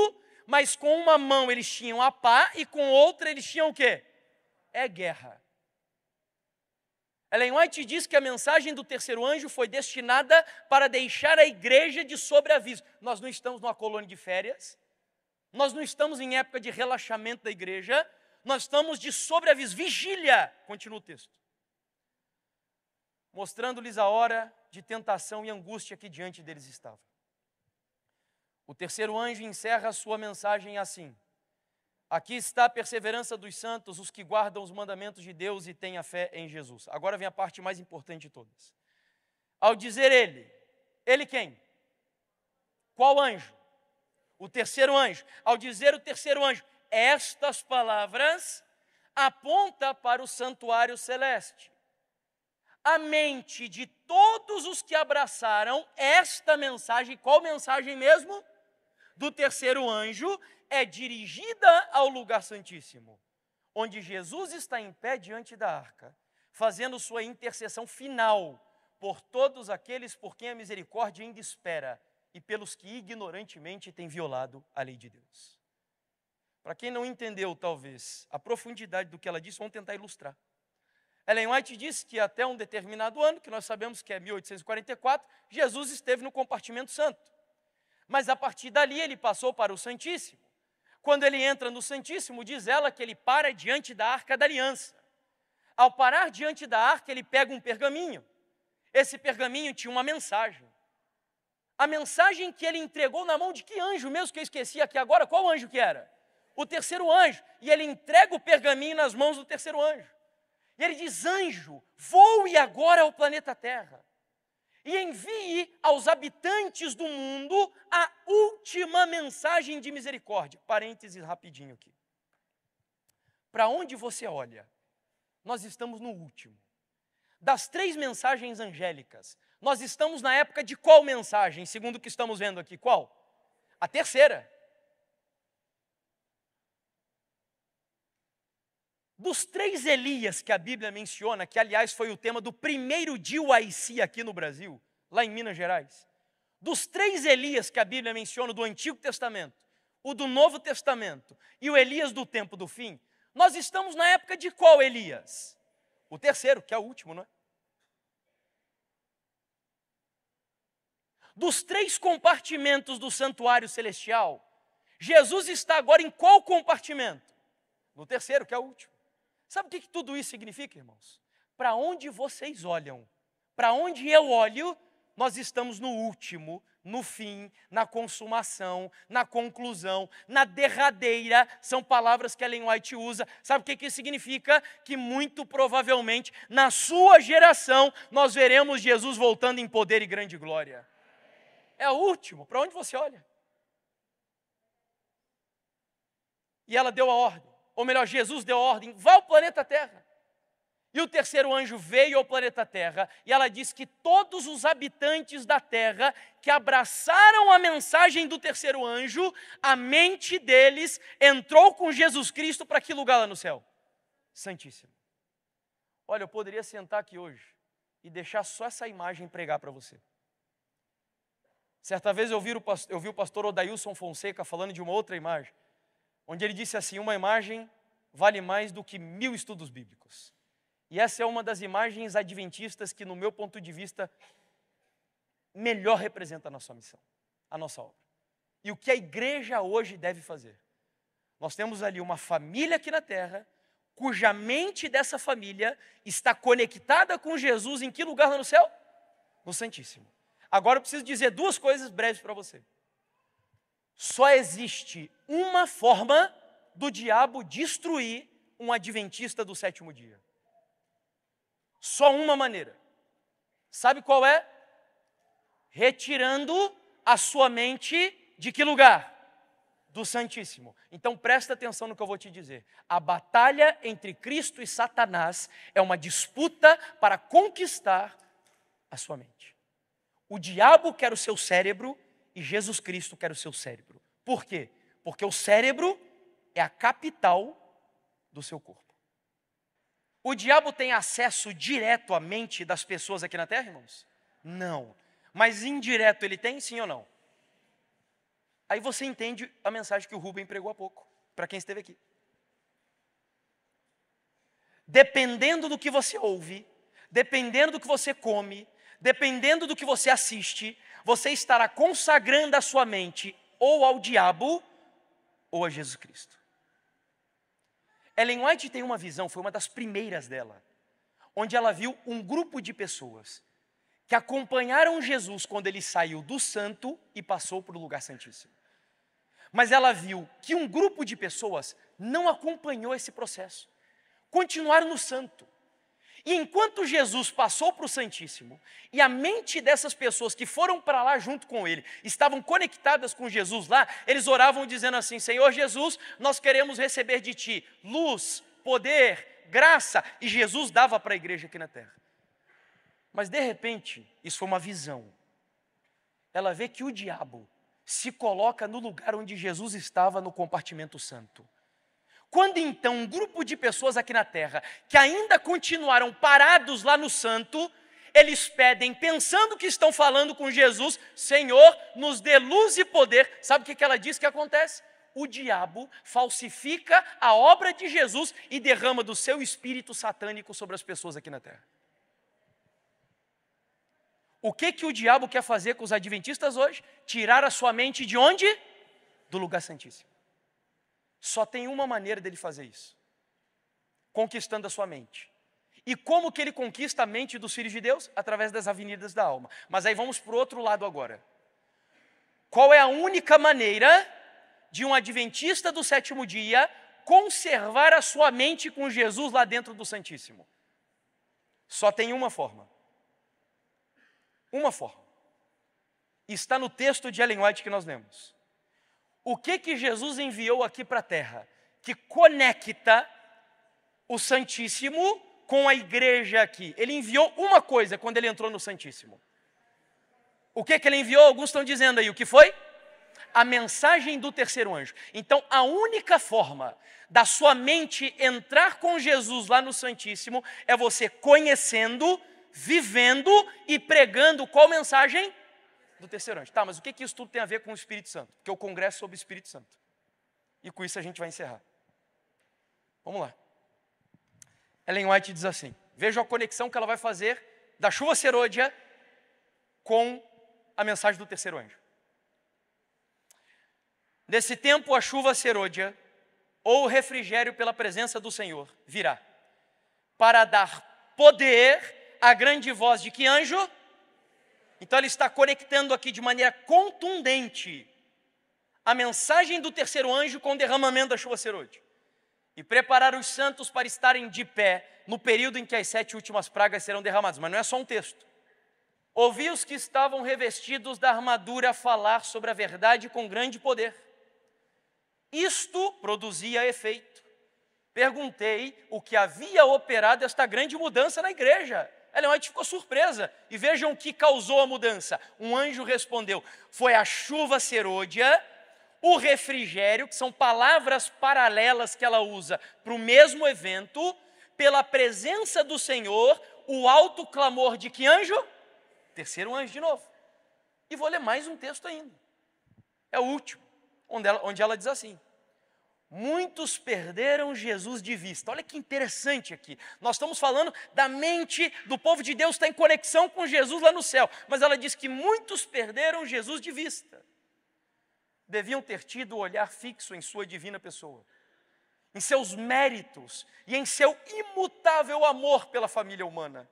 mas com uma mão eles tinham a pá e com outra eles tinham o quê? Guerra. Ellen White diz que a mensagem do terceiro anjo foi destinada para deixar a igreja de sobreaviso. Nós não estamos numa colônia de férias, nós não estamos em época de relaxamento da igreja, nós estamos de sobreaviso, vigília, continua o texto. Mostrando-lhes a hora de tentação e angústia que diante deles estava. O terceiro anjo encerra a sua mensagem assim: aqui está a perseverança dos santos, os que guardam os mandamentos de Deus e têm a fé em Jesus. Agora vem a parte mais importante de todas. Ao dizer ele quem? Qual anjo? O terceiro anjo. Ao dizer o terceiro anjo, estas palavras aponta para o santuário celeste. A mente de todos os que abraçaram esta mensagem, qual mensagem mesmo? Do terceiro anjo, é dirigida ao lugar santíssimo, onde Jesus está em pé diante da arca, fazendo sua intercessão final por todos aqueles por quem a misericórdia ainda espera e pelos que ignorantemente têm violado a lei de Deus. Para quem não entendeu, talvez, a profundidade do que ela disse, vamos tentar ilustrar. Ellen White disse que até um determinado ano, que nós sabemos que é 1844, Jesus esteve no compartimento santo. Mas a partir dali ele passou para o Santíssimo. Quando ele entra no Santíssimo, diz ela que ele para diante da Arca da Aliança. Ao parar diante da arca, ele pega um pergaminho. Esse pergaminho tinha uma mensagem. A mensagem que ele entregou na mão de que anjo mesmo, que eu esqueci aqui agora, qual anjo que era? O terceiro anjo. E ele entrega o pergaminho nas mãos do terceiro anjo. E ele diz: anjo, voe agora ao planeta Terra e envie aos habitantes do mundo a última mensagem de misericórdia. Parênteses rapidinho aqui. Para onde você olha, nós estamos no último. Das 3 mensagens angélicas, nós estamos na época de qual mensagem, segundo o que estamos vendo aqui? Qual? A terceira. Dos 3 Elias que a Bíblia menciona, que aliás foi o tema do primeiro DIUIC aqui no Brasil, lá em Minas Gerais. Dos 3 Elias que a Bíblia menciona do Antigo Testamento, o do Novo Testamento e o Elias do tempo do fim, nós estamos na época de qual Elias? O terceiro, que é o último, não é? Dos 3 compartimentos do santuário celestial, Jesus está agora em qual compartimento? No terceiro, que é o último. Sabe o que tudo isso significa, irmãos? Para onde vocês olham, para onde eu olho, nós estamos no último, no fim, na consumação, na conclusão, na derradeira. São palavras que Ellen White usa. Sabe o que isso significa? Que muito provavelmente, na sua geração, nós veremos Jesus voltando em poder e grande glória. É o último, para onde você olha? E ela deu a ordem. Ou melhor, Jesus deu a ordem: vá ao planeta Terra. E o terceiro anjo veio ao planeta Terra, e ela diz que todos os habitantes da Terra que abraçaram a mensagem do terceiro anjo, a mente deles entrou com Jesus Cristo para que lugar lá no céu? Santíssimo. Olha, eu poderia sentar aqui hoje e deixar só essa imagem pregar para você. Certa vez eu vi o pastor Odailson Fonseca falando de uma outra imagem, onde ele disse assim: uma imagem vale mais do que 1000 estudos bíblicos. E essa é uma das imagens adventistas que, no meu ponto de vista, melhor representa a nossa missão, a nossa obra. E o que a igreja hoje deve fazer. Nós temos ali uma família aqui na terra, cuja mente dessa família está conectada com Jesus em que lugar lá no céu? No Santíssimo. Agora eu preciso dizer 2 coisas breves para você. Só existe uma forma do diabo destruir um adventista do 7º dia. Só uma maneira. Sabe qual é? Retirando a sua mente de que lugar? Do Santíssimo. Então presta atenção no que eu vou te dizer. A batalha entre Cristo e Satanás é uma disputa para conquistar a sua mente. O diabo quer o seu cérebro e Jesus Cristo quer o seu cérebro. Por quê? Porque o cérebro é a capital do seu corpo. O diabo tem acesso direto à mente das pessoas aqui na Terra, irmãos? Não. Mas indireto ele tem, sim ou não? Aí você entende a mensagem que o Rubem pregou há pouco, para quem esteve aqui. Dependendo do que você ouve, dependendo do que você come, dependendo do que você assiste, você estará consagrando a sua mente ou ao diabo ou a Jesus Cristo. Ellen White tem uma visão, foi uma das primeiras dela, onde ela viu um grupo de pessoas que acompanharam Jesus quando ele saiu do santo e passou para o lugar santíssimo. Mas ela viu que um grupo de pessoas não acompanhou esse processo, continuaram no santo. E enquanto Jesus passou para o Santíssimo, e a mente dessas pessoas que foram para lá junto com ele, estavam conectadas com Jesus lá, eles oravam dizendo assim: Senhor Jesus, nós queremos receber de Ti luz, poder, graça, e Jesus dava para a igreja aqui na terra. Mas de repente, isso foi uma visão, ela vê que o diabo se coloca no lugar onde Jesus estava no compartimento santo. Quando então um grupo de pessoas aqui na terra, que ainda continuaram parados lá no santo, eles pedem, pensando que estão falando com Jesus: Senhor, nos dê luz e poder. Sabe o que ela diz que acontece? O diabo falsifica a obra de Jesus e derrama do seu espírito satânico sobre as pessoas aqui na terra. O que o diabo quer fazer com os adventistas hoje? Tirar a sua mente de onde? Do lugar santíssimo. Só tem uma maneira dele fazer isso: conquistando a sua mente. E como que ele conquista a mente dos filhos de Deus? Através das avenidas da alma. Mas aí vamos para o outro lado agora. Qual é a única maneira de um adventista do sétimo dia conservar a sua mente com Jesus lá dentro do Santíssimo? Só tem uma forma. Uma forma. Está no texto de Ellen White que nós lemos. O que Jesus enviou aqui para a terra, que conecta o Santíssimo com a igreja aqui? Ele enviou uma coisa quando ele entrou no Santíssimo. O que ele enviou? Alguns estão dizendo aí, o que foi? A mensagem do terceiro anjo. Então, a única forma da sua mente entrar com Jesus lá no Santíssimo é você conhecendo, vivendo e pregando qual mensagem? Do terceiro anjo. Tá, mas o que isso tudo tem a ver com o Espírito Santo? Porque o congresso é sobre o Espírito Santo. E com isso a gente vai encerrar. Vamos lá. Ellen White diz assim: veja a conexão que ela vai fazer da chuva serôdia com a mensagem do terceiro anjo. Nesse tempo a chuva serôdia, ou o refrigério pela presença do Senhor, virá, para dar poder à grande voz de que anjo? Então ele está conectando aqui de maneira contundente a mensagem do terceiro anjo com o derramamento da chuva serôdia. E preparar os santos para estarem de pé no período em que as 7 últimas pragas serão derramadas. Mas não é só um texto. Ouvi os que estavam revestidos da armadura falar sobre a verdade com grande poder. Isto produzia efeito. Perguntei o que havia operado esta grande mudança na igreja. Ellen White ficou surpresa. E vejam o que causou a mudança. Um anjo respondeu: foi a chuva serôdia, o refrigério, que são palavras paralelas que ela usa para o mesmo evento, pela presença do Senhor, o alto clamor de que anjo? Terceiro anjo de novo. E vou ler mais um texto ainda. É o último, onde ela diz assim: muitos perderam Jesus de vista. Olha que interessante aqui. Nós estamos falando da mente do povo de Deus, está em conexão com Jesus lá no céu. Mas ela diz que muitos perderam Jesus de vista. Deviam ter tido o olhar fixo em sua divina pessoa, em seus méritos e em seu imutável amor pela família humana.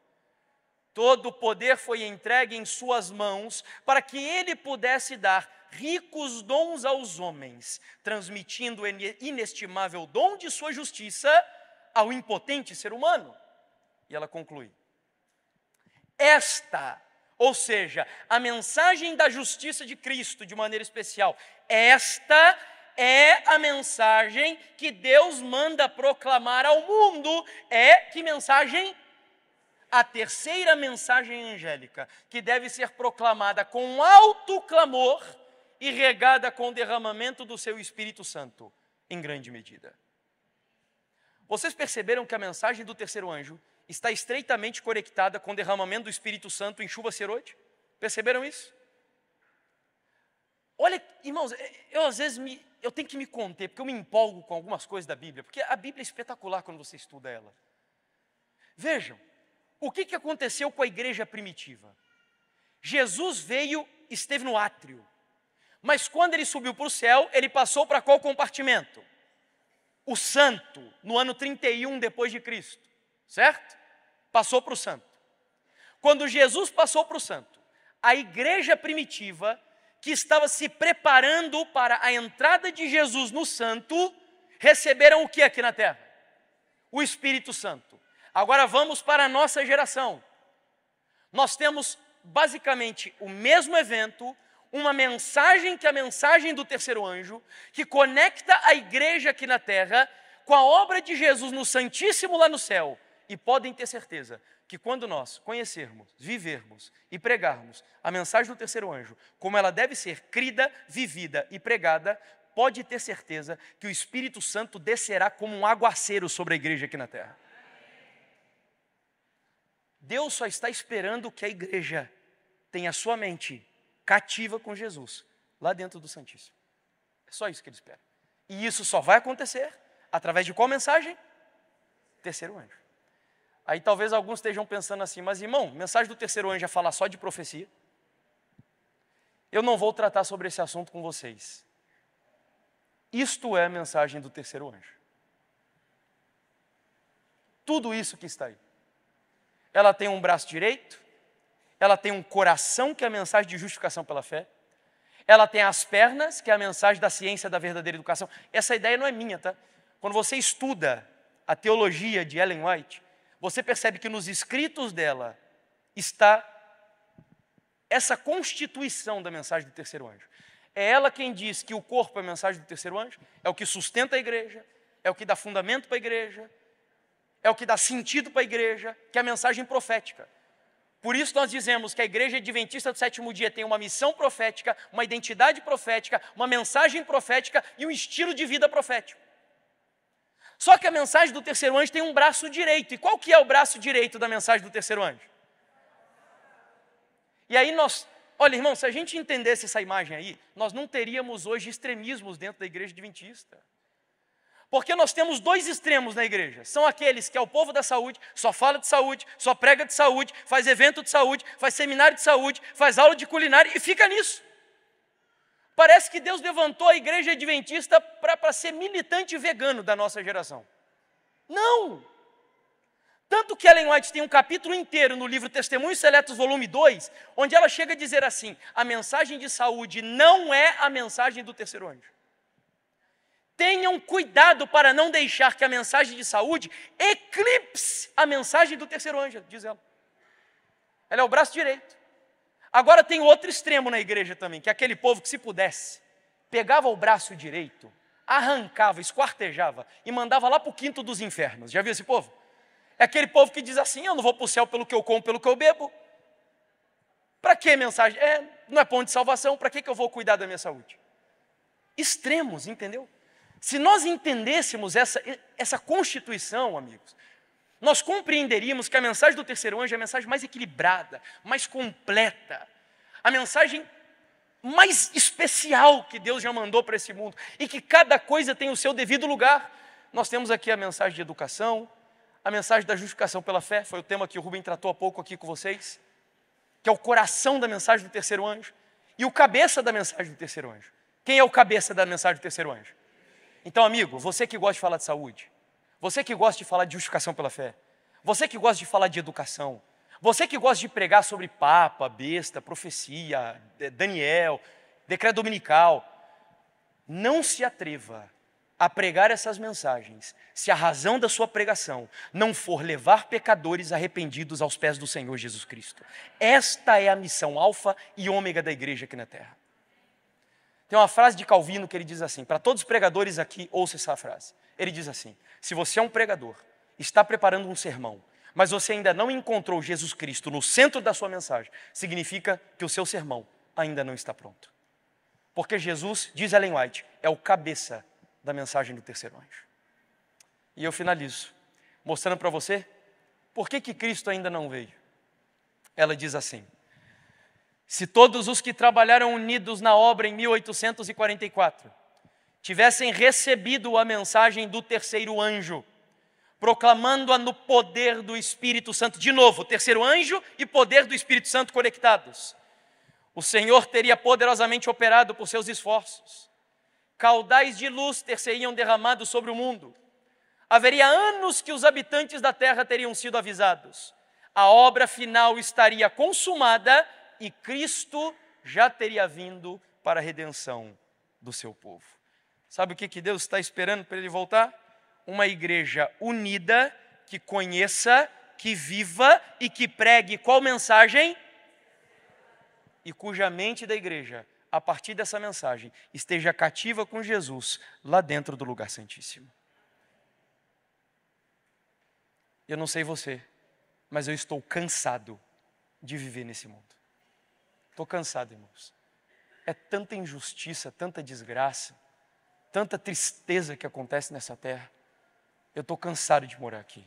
Todo o poder foi entregue em suas mãos para que ele pudesse dar ricos dons aos homens, transmitindo o inestimável dom de sua justiça ao impotente ser humano. E ela conclui: esta, ou seja, a mensagem da justiça de Cristo de maneira especial, esta é a mensagem que Deus manda proclamar ao mundo. Que mensagem? A terceira mensagem angélica, que deve ser proclamada com alto clamor e regada com o derramamento do seu Espírito Santo, em grande medida. Vocês perceberam que a mensagem do terceiro anjo está estreitamente conectada com o derramamento do Espírito Santo em chuva serode? Perceberam isso? Olha, irmãos, eu às vezes eu tenho que me conter, porque eu me empolgo com algumas coisas da Bíblia, porque a Bíblia é espetacular quando você estuda ela. Vejam, o que aconteceu com a igreja primitiva? Jesus veio, esteve no átrio, mas quando ele subiu para o céu, ele passou para qual compartimento? O santo, no ano 31 depois de Cristo, certo? Passou para o santo. Quando Jesus passou para o santo, a igreja primitiva, que estava se preparando para a entrada de Jesus no santo, receberam o que aqui na terra? O Espírito Santo. Agora vamos para a nossa geração. Nós temos basicamente o mesmo evento, uma mensagem que é a mensagem do terceiro anjo, que conecta a igreja aqui na terra com a obra de Jesus no Santíssimo lá no céu. E podem ter certeza que quando nós conhecermos, vivermos e pregarmos a mensagem do terceiro anjo, como ela deve ser crida, vivida e pregada, pode ter certeza que o Espírito Santo descerá como um aguaceiro sobre a igreja aqui na terra. Deus só está esperando que a igreja tenha sua mente cativa com Jesus, lá dentro do Santíssimo. É só isso que ele espera. E isso só vai acontecer através de qual mensagem? Terceiro anjo. Aí talvez alguns estejam pensando assim, mas irmão, mensagem do terceiro anjo é falar só de profecia? Eu não vou tratar sobre esse assunto com vocês. Isto é a mensagem do terceiro anjo. Tudo isso que está aí. Ela tem um braço direito, ela tem um coração, que é a mensagem de justificação pela fé, ela tem as pernas, que é a mensagem da ciência da verdadeira educação. Essa ideia não é minha, tá? Quando você estuda a teologia de Ellen White, você percebe que nos escritos dela está essa constituição da mensagem do terceiro anjo. É ela quem diz que o corpo é a mensagem do terceiro anjo, é o que sustenta a igreja, é o que dá fundamento para a igreja, é o que dá sentido para a igreja, que é a mensagem profética. Por isso nós dizemos que a igreja adventista do sétimo dia tem uma missão profética, uma identidade profética, uma mensagem profética e um estilo de vida profético. Só que a mensagem do terceiro anjo tem um braço direito. E qual que é o braço direito da mensagem do terceiro anjo? E aí olha irmão, se a gente entendesse essa imagem aí, nós não teríamos hoje extremismos dentro da igreja adventista. Porque nós temos dois extremos na igreja. São aqueles que é o povo da saúde, só fala de saúde, só prega de saúde, faz evento de saúde, faz seminário de saúde, faz aula de culinária e fica nisso. Parece que Deus levantou a igreja adventista para ser militante vegano da nossa geração. Não! Tanto que Ellen White tem um capítulo inteiro no livro Testemunhos Seletos, volume 2, onde ela chega a dizer assim, a mensagem de saúde não é a mensagem do terceiro anjo. Tenham cuidado para não deixar que a mensagem de saúde eclipse a mensagem do terceiro anjo, diz ela. Ela é o braço direito. Agora tem outro extremo na igreja também, que é aquele povo que, se pudesse, pegava o braço direito, arrancava, esquartejava e mandava lá para o quinto dos infernos. Já viu esse povo? É aquele povo que diz assim, eu não vou para o céu pelo que eu como, pelo que eu bebo. Para que mensagem? Não é ponto de salvação, para que eu vou cuidar da minha saúde? Extremos, entendeu? Se nós entendêssemos essa constituição, amigos, nós compreenderíamos que a mensagem do terceiro anjo é a mensagem mais equilibrada, mais completa, a mensagem mais especial que Deus já mandou para esse mundo, e que cada coisa tem o seu devido lugar. Nós temos aqui a mensagem de educação, a mensagem da justificação pela fé, foi o tema que o Rubem tratou há pouco aqui com vocês, que é o coração da mensagem do terceiro anjo, e o cabeça da mensagem do terceiro anjo. Quem é o cabeça da mensagem do terceiro anjo? Então, amigo, você que gosta de falar de saúde, você que gosta de falar de justificação pela fé, você que gosta de falar de educação, você que gosta de pregar sobre Papa, besta, profecia, Daniel, decreto dominical, não se atreva a pregar essas mensagens se a razão da sua pregação não for levar pecadores arrependidos aos pés do Senhor Jesus Cristo. Esta é a missão alfa e ômega da igreja aqui na terra. Tem uma frase de Calvino que ele diz assim, para todos os pregadores aqui, ouça essa frase. Ele diz assim, se você é um pregador, está preparando um sermão, mas você ainda não encontrou Jesus Cristo no centro da sua mensagem, significa que o seu sermão ainda não está pronto. Porque Jesus, diz Ellen White, é o cabeça da mensagem do terceiro anjo. E eu finalizo, mostrando para você por que Cristo ainda não veio. Ela diz assim: se todos os que trabalharam unidos na obra em 1844 tivessem recebido a mensagem do terceiro anjo, proclamando-a no poder do Espírito Santo, de novo, terceiro anjo e poder do Espírito Santo conectados, o Senhor teria poderosamente operado por seus esforços. Caudais de luz ter-se-iam derramado sobre o mundo. Haveria anos que os habitantes da terra teriam sido avisados. A obra final estaria consumada e Cristo já teria vindo para a redenção do seu povo. Sabe o que Deus está esperando para Ele voltar? Uma igreja unida, que conheça, que viva e que pregue qual mensagem? E cuja mente da igreja, a partir dessa mensagem, esteja cativa com Jesus lá dentro do lugar santíssimo. Eu não sei você, mas eu estou cansado de viver nesse mundo. Estou cansado, irmãos. É tanta injustiça, tanta desgraça, tanta tristeza que acontece nessa terra. Eu estou cansado de morar aqui.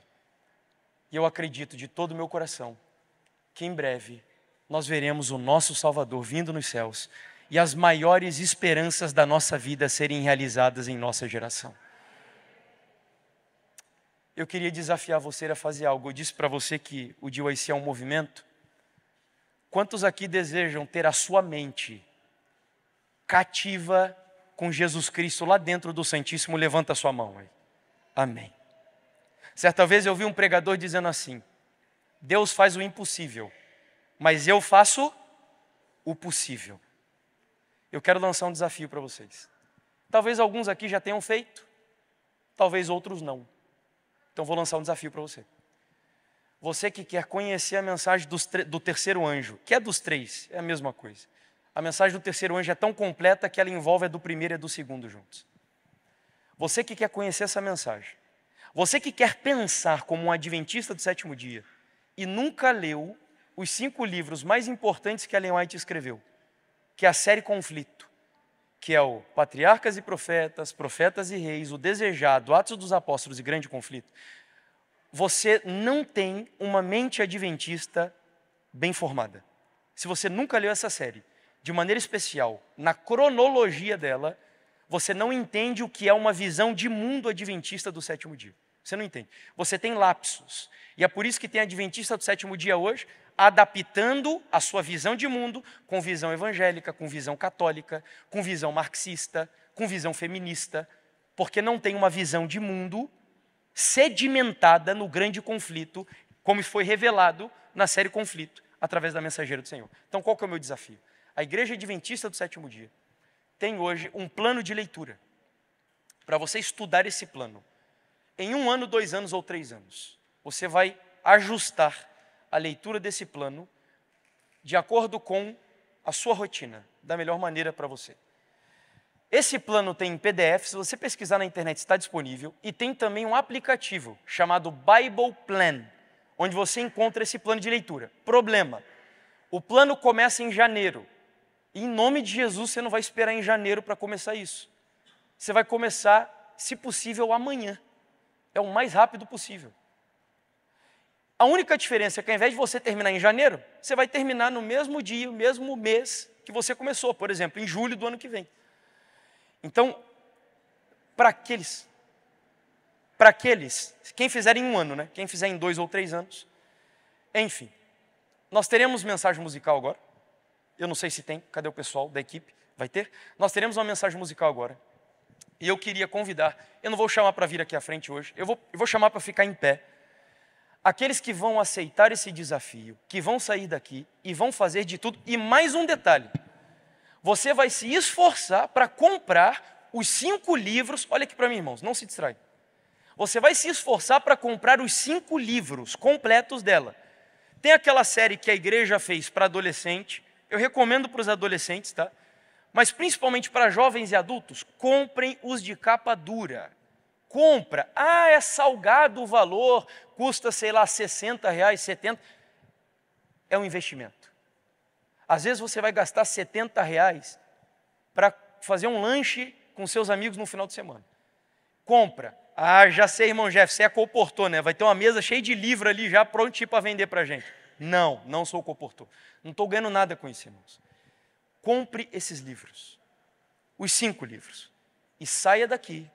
E eu acredito de todo o meu coração que em breve nós veremos o nosso Salvador vindo nos céus e as maiores esperanças da nossa vida serem realizadas em nossa geração. Eu queria desafiar você a fazer algo. Eu disse para você que o DYC é um movimento. Quantos aqui desejam ter a sua mente cativa com Jesus Cristo lá dentro do Santíssimo? Levanta a sua mão aí. Amém. Certa vez eu vi um pregador dizendo assim: Deus faz o impossível, mas eu faço o possível. Eu quero lançar um desafio para vocês. Talvez alguns aqui já tenham feito, talvez outros não. Então vou lançar um desafio para você. Você que quer conhecer a mensagem do terceiro anjo, que é dos três, é a mesma coisa. A mensagem do terceiro anjo é tão completa que ela envolve a do primeiro e a do segundo juntos. Você que quer conhecer essa mensagem, você que quer pensar como um adventista do sétimo dia e nunca leu os 5 livros mais importantes que Ellen White escreveu, que é a série Conflito, que é o Patriarcas e Profetas, Profetas e Reis, o Desejado, Atos dos Apóstolos e Grande Conflito, você não tem uma mente adventista bem formada. Se você nunca leu essa série, de maneira especial, na cronologia dela, você não entende o que é uma visão de mundo adventista do sétimo dia. Você não entende. Você tem lapsos. E é por isso que tem adventista do sétimo dia hoje, adaptando a sua visão de mundo com visão evangélica, com visão católica, com visão marxista, com visão feminista, porque não tem uma visão de mundo sedimentada no grande conflito, como foi revelado na série Conflito, através da Mensageira do Senhor. Então, qual que é o meu desafio? A Igreja Adventista do Sétimo Dia tem hoje um plano de leitura, para você estudar esse plano. Em 1 ano, 2 anos ou 3 anos, você vai ajustar a leitura desse plano de acordo com a sua rotina, da melhor maneira para você. Esse plano tem em PDF, se você pesquisar na internet está disponível, e tem também um aplicativo chamado Bible Plan, onde você encontra esse plano de leitura. Problema, o plano começa em janeiro, e em nome de Jesus você não vai esperar em janeiro para começar isso. Você vai começar, se possível, amanhã. É o mais rápido possível. A única diferença é que ao invés de você terminar em janeiro, você vai terminar no mesmo dia, no mesmo mês que você começou, por exemplo, em julho do ano que vem. Então, para aqueles, quem fizer em 1 ano, né? Quem fizer em 2 ou 3 anos, enfim, nós teremos mensagem musical agora. Eu não sei se tem, cadê o pessoal da equipe? Vai ter? Nós teremos uma mensagem musical agora. E eu queria convidar, eu não vou chamar para vir aqui à frente hoje, eu vou chamar para ficar em pé. Aqueles que vão aceitar esse desafio, que vão sair daqui e vão fazer de tudo. E mais um detalhe, você vai se esforçar para comprar os 5 livros, olha aqui para mim, irmãos, não se distrai. Você vai se esforçar para comprar os 5 livros completos dela. Tem aquela série que a igreja fez para adolescente, eu recomendo para os adolescentes, tá? Mas principalmente para jovens e adultos, comprem os de capa dura. Compra, é salgado o valor, custa, sei lá, R$60, R$70. É um investimento. Às vezes você vai gastar R$70 para fazer um lanche com seus amigos no final de semana. Compra. Ah, já sei, irmão Jeff, você é comportor, né? Vai ter uma mesa cheia de livro ali já prontinho para vender para a gente. Não, não sou comportor. Não estou ganhando nada com isso, irmãos. Compre esses livros, os 5 livros, e saia daqui,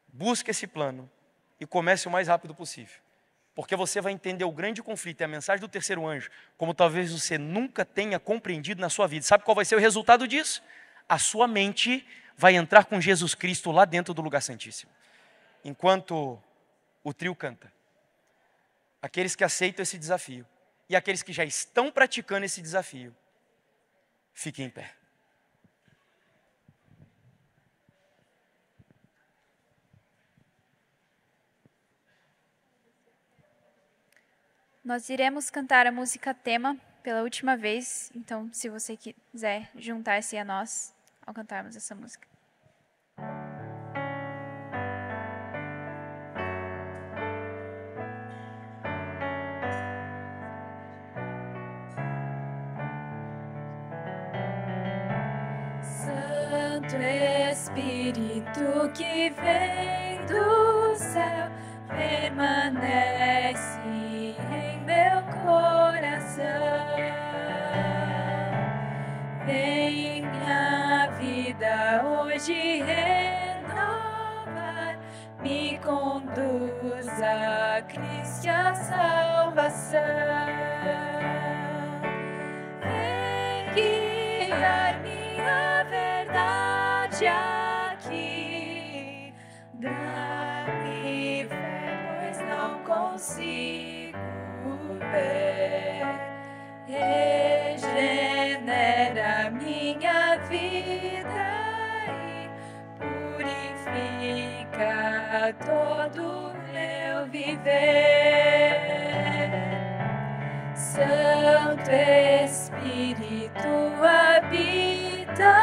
busque esse plano e comece o mais rápido possível. Porque você vai entender o grande conflito e a mensagem do terceiro anjo, como talvez você nunca tenha compreendido na sua vida. Sabe qual vai ser o resultado disso? A sua mente vai entrar com Jesus Cristo lá dentro do lugar santíssimo. Enquanto o trio canta, aqueles que aceitam esse desafio e aqueles que já estão praticando esse desafio, fiquem em pé. Nós iremos cantar a música tema pela última vez, então se você quiser juntar-se a nós ao cantarmos essa música. Santo Espírito que vem do céu, permanece em meu coração. Vem minha vida hoje renovar, me conduz a Cristo e a salvação. Vem guiar minha verdade aqui, dá-me fé, pois não consigo ver. Regenera minha vida e purifica todo meu viver. Santo Espírito habita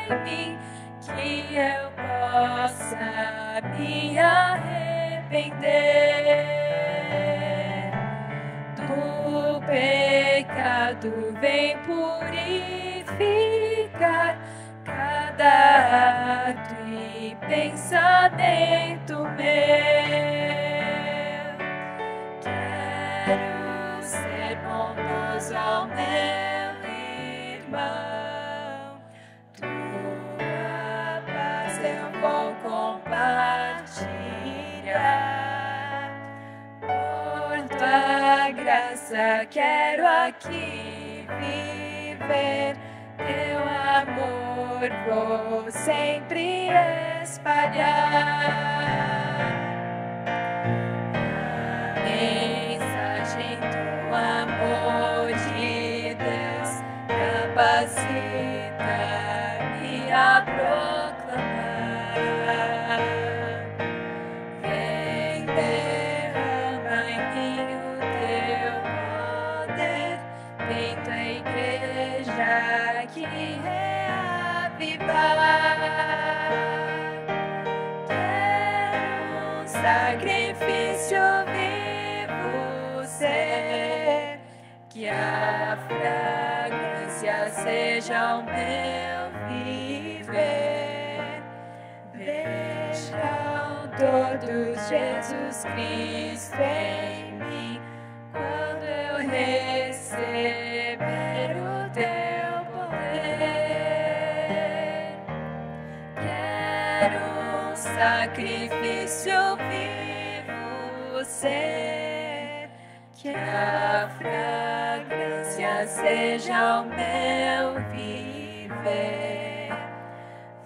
em mim, que eu possa me arrepender do pecado. Vem purificar cada ato e pensamento meu. Quero ser bondoso ao meu irmão, tua paz eu vou compartilhar. Por tua graça quero aqui viver, teu amor vou sempre espalhar. A mensagem do amor de Deus capacita-me a proclamar. Vem, derrama em mim o teu poder, vem tua igreja aqui reavivar. Quero um sacrifício vivo ser, que a fragrância seja o meu viver. Vejam todos Jesus Cristo em mim, quando eu receber o teu poder. Quero um sacrifício vivo ser, que a fragrância seja o meu viver.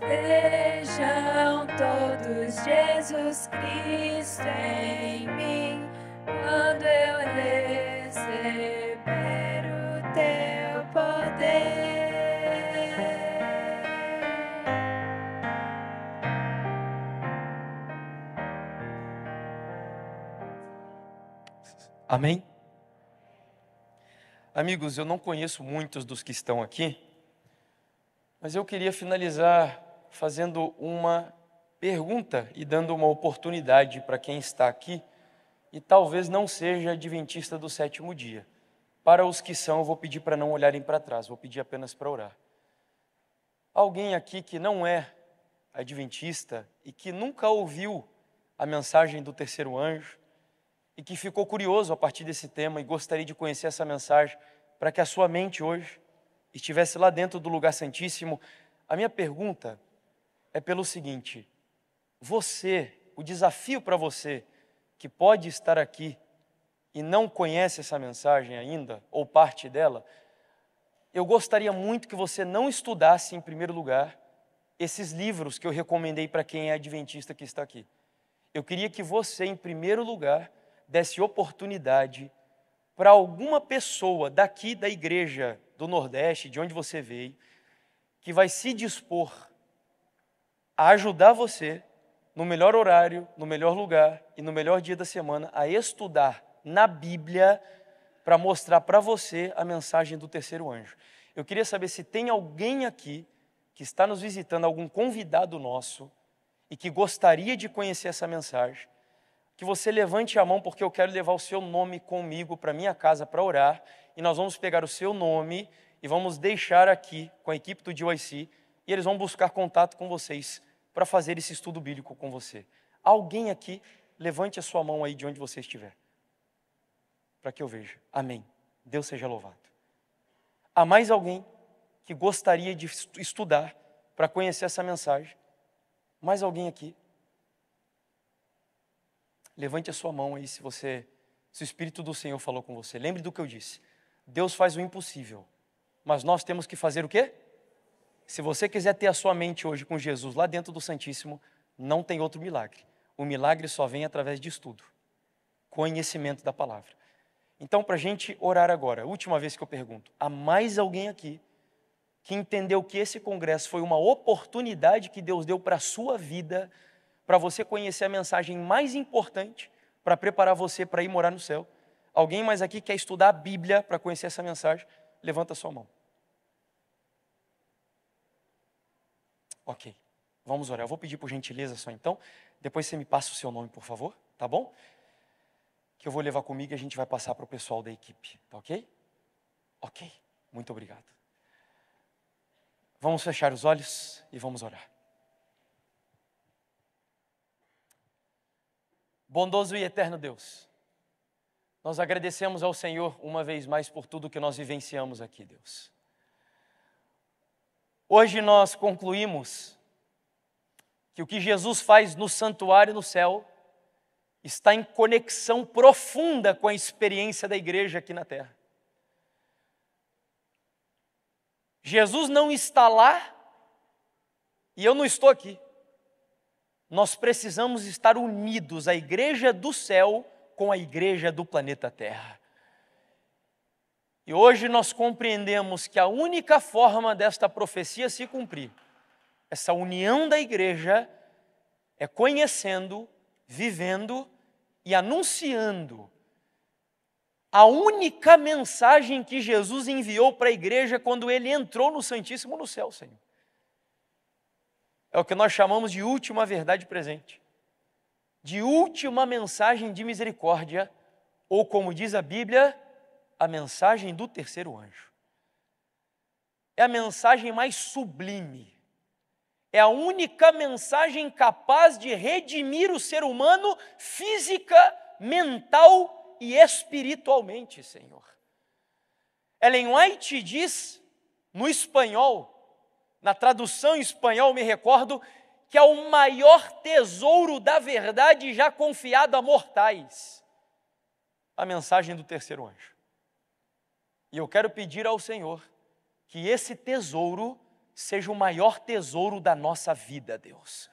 Vejam todos Jesus Cristo em mim, quando eu receber o teu poder. Amém? Amigos, eu não conheço muitos dos que estão aqui, mas eu queria finalizar fazendo uma pergunta e dando uma oportunidade para quem está aqui e talvez não seja adventista do sétimo dia. Para os que são, eu vou pedir para não olharem para trás, vou pedir apenas para orar. Alguém aqui que não é adventista e que nunca ouviu a mensagem do terceiro anjo e que ficou curioso a partir desse tema e gostaria de conhecer essa mensagem para que a sua mente hoje estivesse lá dentro do lugar santíssimo, a minha pergunta é pelo seguinte: o desafio para você que pode estar aqui e não conhece essa mensagem ainda, ou parte dela, eu gostaria muito que você não estudasse, em primeiro lugar, esses livros que eu recomendei para quem é adventista que está aqui. Eu queria que você, em primeiro lugar, desse oportunidade para alguma pessoa daqui da igreja do Nordeste, de onde você veio, que vai se dispor a ajudar você no melhor horário, no melhor lugar e no melhor dia da semana a estudar na Bíblia para mostrar para você a mensagem do terceiro anjo. Eu queria saber se tem alguém aqui que está nos visitando, algum convidado nosso e que gostaria de conhecer essa mensagem, que você levante a mão, porque eu quero levar o seu nome comigo para minha casa para orar, e nós vamos pegar o seu nome e vamos deixar aqui com a equipe do DYC, e eles vão buscar contato com vocês para fazer esse estudo bíblico com você. Alguém aqui, levante a sua mão aí de onde você estiver, para que eu veja. Amém. Deus seja louvado. Há mais alguém que gostaria de estudar para conhecer essa mensagem? Mais alguém aqui? Levante a sua mão aí se o Espírito do Senhor falou com você. Lembre do que eu disse. Deus faz o impossível, mas nós temos que fazer o quê? Se você quiser ter a sua mente hoje com Jesus lá dentro do Santíssimo, não tem outro milagre. O milagre só vem através de estudo, conhecimento da palavra. Então, para a gente orar agora, última vez que eu pergunto, há mais alguém aqui que entendeu que esse congresso foi uma oportunidade que Deus deu para a sua vida, para você conhecer a mensagem mais importante, para preparar você para ir morar no céu? Alguém mais aqui quer estudar a Bíblia para conhecer essa mensagem? Levanta a sua mão. Ok, vamos orar. Eu vou pedir por gentileza só então, depois você me passa o seu nome, por favor, tá bom? Que eu vou levar comigo e a gente vai passar para o pessoal da equipe, tá ok? Ok, muito obrigado. Vamos fechar os olhos e vamos orar. Bondoso e eterno Deus, nós agradecemos ao Senhor uma vez mais por tudo que nós vivenciamos aqui, Deus. Hoje nós concluímos que o que Jesus faz no santuário no céu está em conexão profunda com a experiência da igreja aqui na terra. Jesus não está lá e eu não estou aqui. Nós precisamos estar unidos, a igreja do céu com a igreja do planeta Terra. E hoje nós compreendemos que a única forma desta profecia se cumprir, essa união da igreja, é conhecendo, vivendo e anunciando a única mensagem que Jesus enviou para a igreja quando ele entrou no Santíssimo no céu, Senhor. É o que nós chamamos de última verdade presente, de última mensagem de misericórdia, ou como diz a Bíblia, a mensagem do terceiro anjo. É a mensagem mais sublime, é a única mensagem capaz de redimir o ser humano física, mental e espiritualmente, Senhor. Ellen White diz, no espanhol, na tradução em espanhol, me recordo, que é o maior tesouro da verdade já confiado a mortais, a mensagem do terceiro anjo. E eu quero pedir ao Senhor que esse tesouro seja o maior tesouro da nossa vida, Deus.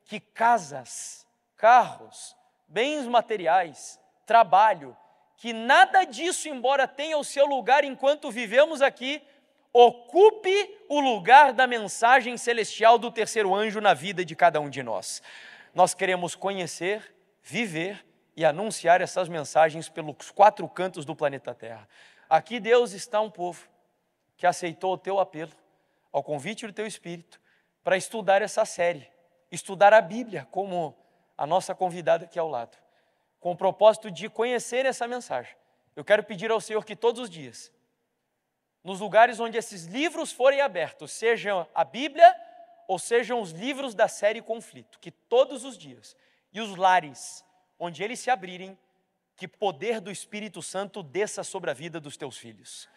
Que casas, carros, bens materiais, trabalho, que nada disso, embora tenha o seu lugar enquanto vivemos aqui, ocupe o lugar da mensagem celestial do terceiro anjo na vida de cada um de nós. Nós queremos conhecer, viver e anunciar essas mensagens pelos 4 cantos do planeta Terra. Aqui, Deus, está um povo que aceitou o teu apelo, ao convite do teu Espírito, para estudar essa série, estudar a Bíblia, como a nossa convidada aqui ao lado, com o propósito de conhecer essa mensagem. Eu quero pedir ao Senhor que todos os dias, nos lugares onde esses livros forem abertos, sejam a Bíblia ou sejam os livros da série Conflito, que todos os dias e os lares onde eles se abrirem, que poder do Espírito Santo desça sobre a vida dos teus filhos.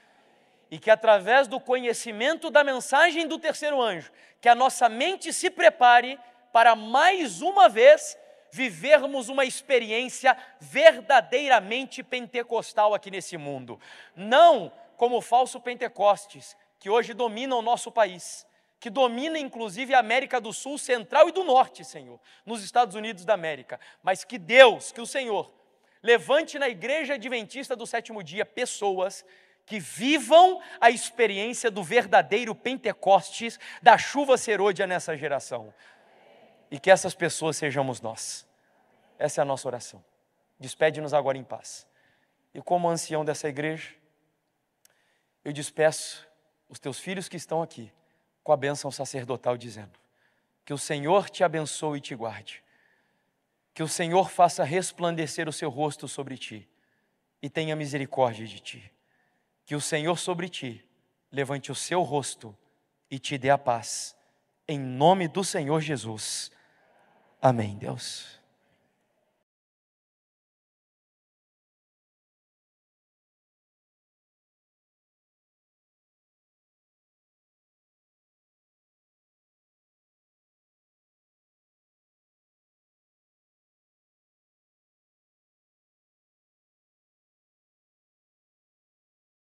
E que através do conhecimento da mensagem do terceiro anjo, que a nossa mente se prepare para mais uma vez vivermos uma experiência verdadeiramente pentecostal aqui nesse mundo. Não como o falso Pentecostes, que hoje domina o nosso país, que domina inclusive a América do Sul, Central e do Norte, Senhor, nos Estados Unidos da América. Mas que Deus, que o Senhor, levante na Igreja Adventista do Sétimo Dia pessoas que vivam a experiência do verdadeiro Pentecostes, da chuva serôdia nessa geração. E que essas pessoas sejamos nós. Essa é a nossa oração. Despede-nos agora em paz. E como ancião dessa igreja, eu despeço os teus filhos que estão aqui, com a bênção sacerdotal dizendo: que o Senhor te abençoe e te guarde. Que o Senhor faça resplandecer o seu rosto sobre ti e tenha misericórdia de ti. Que o Senhor sobre ti levante o seu rosto e te dê a paz. Em nome do Senhor Jesus. Amém, Deus.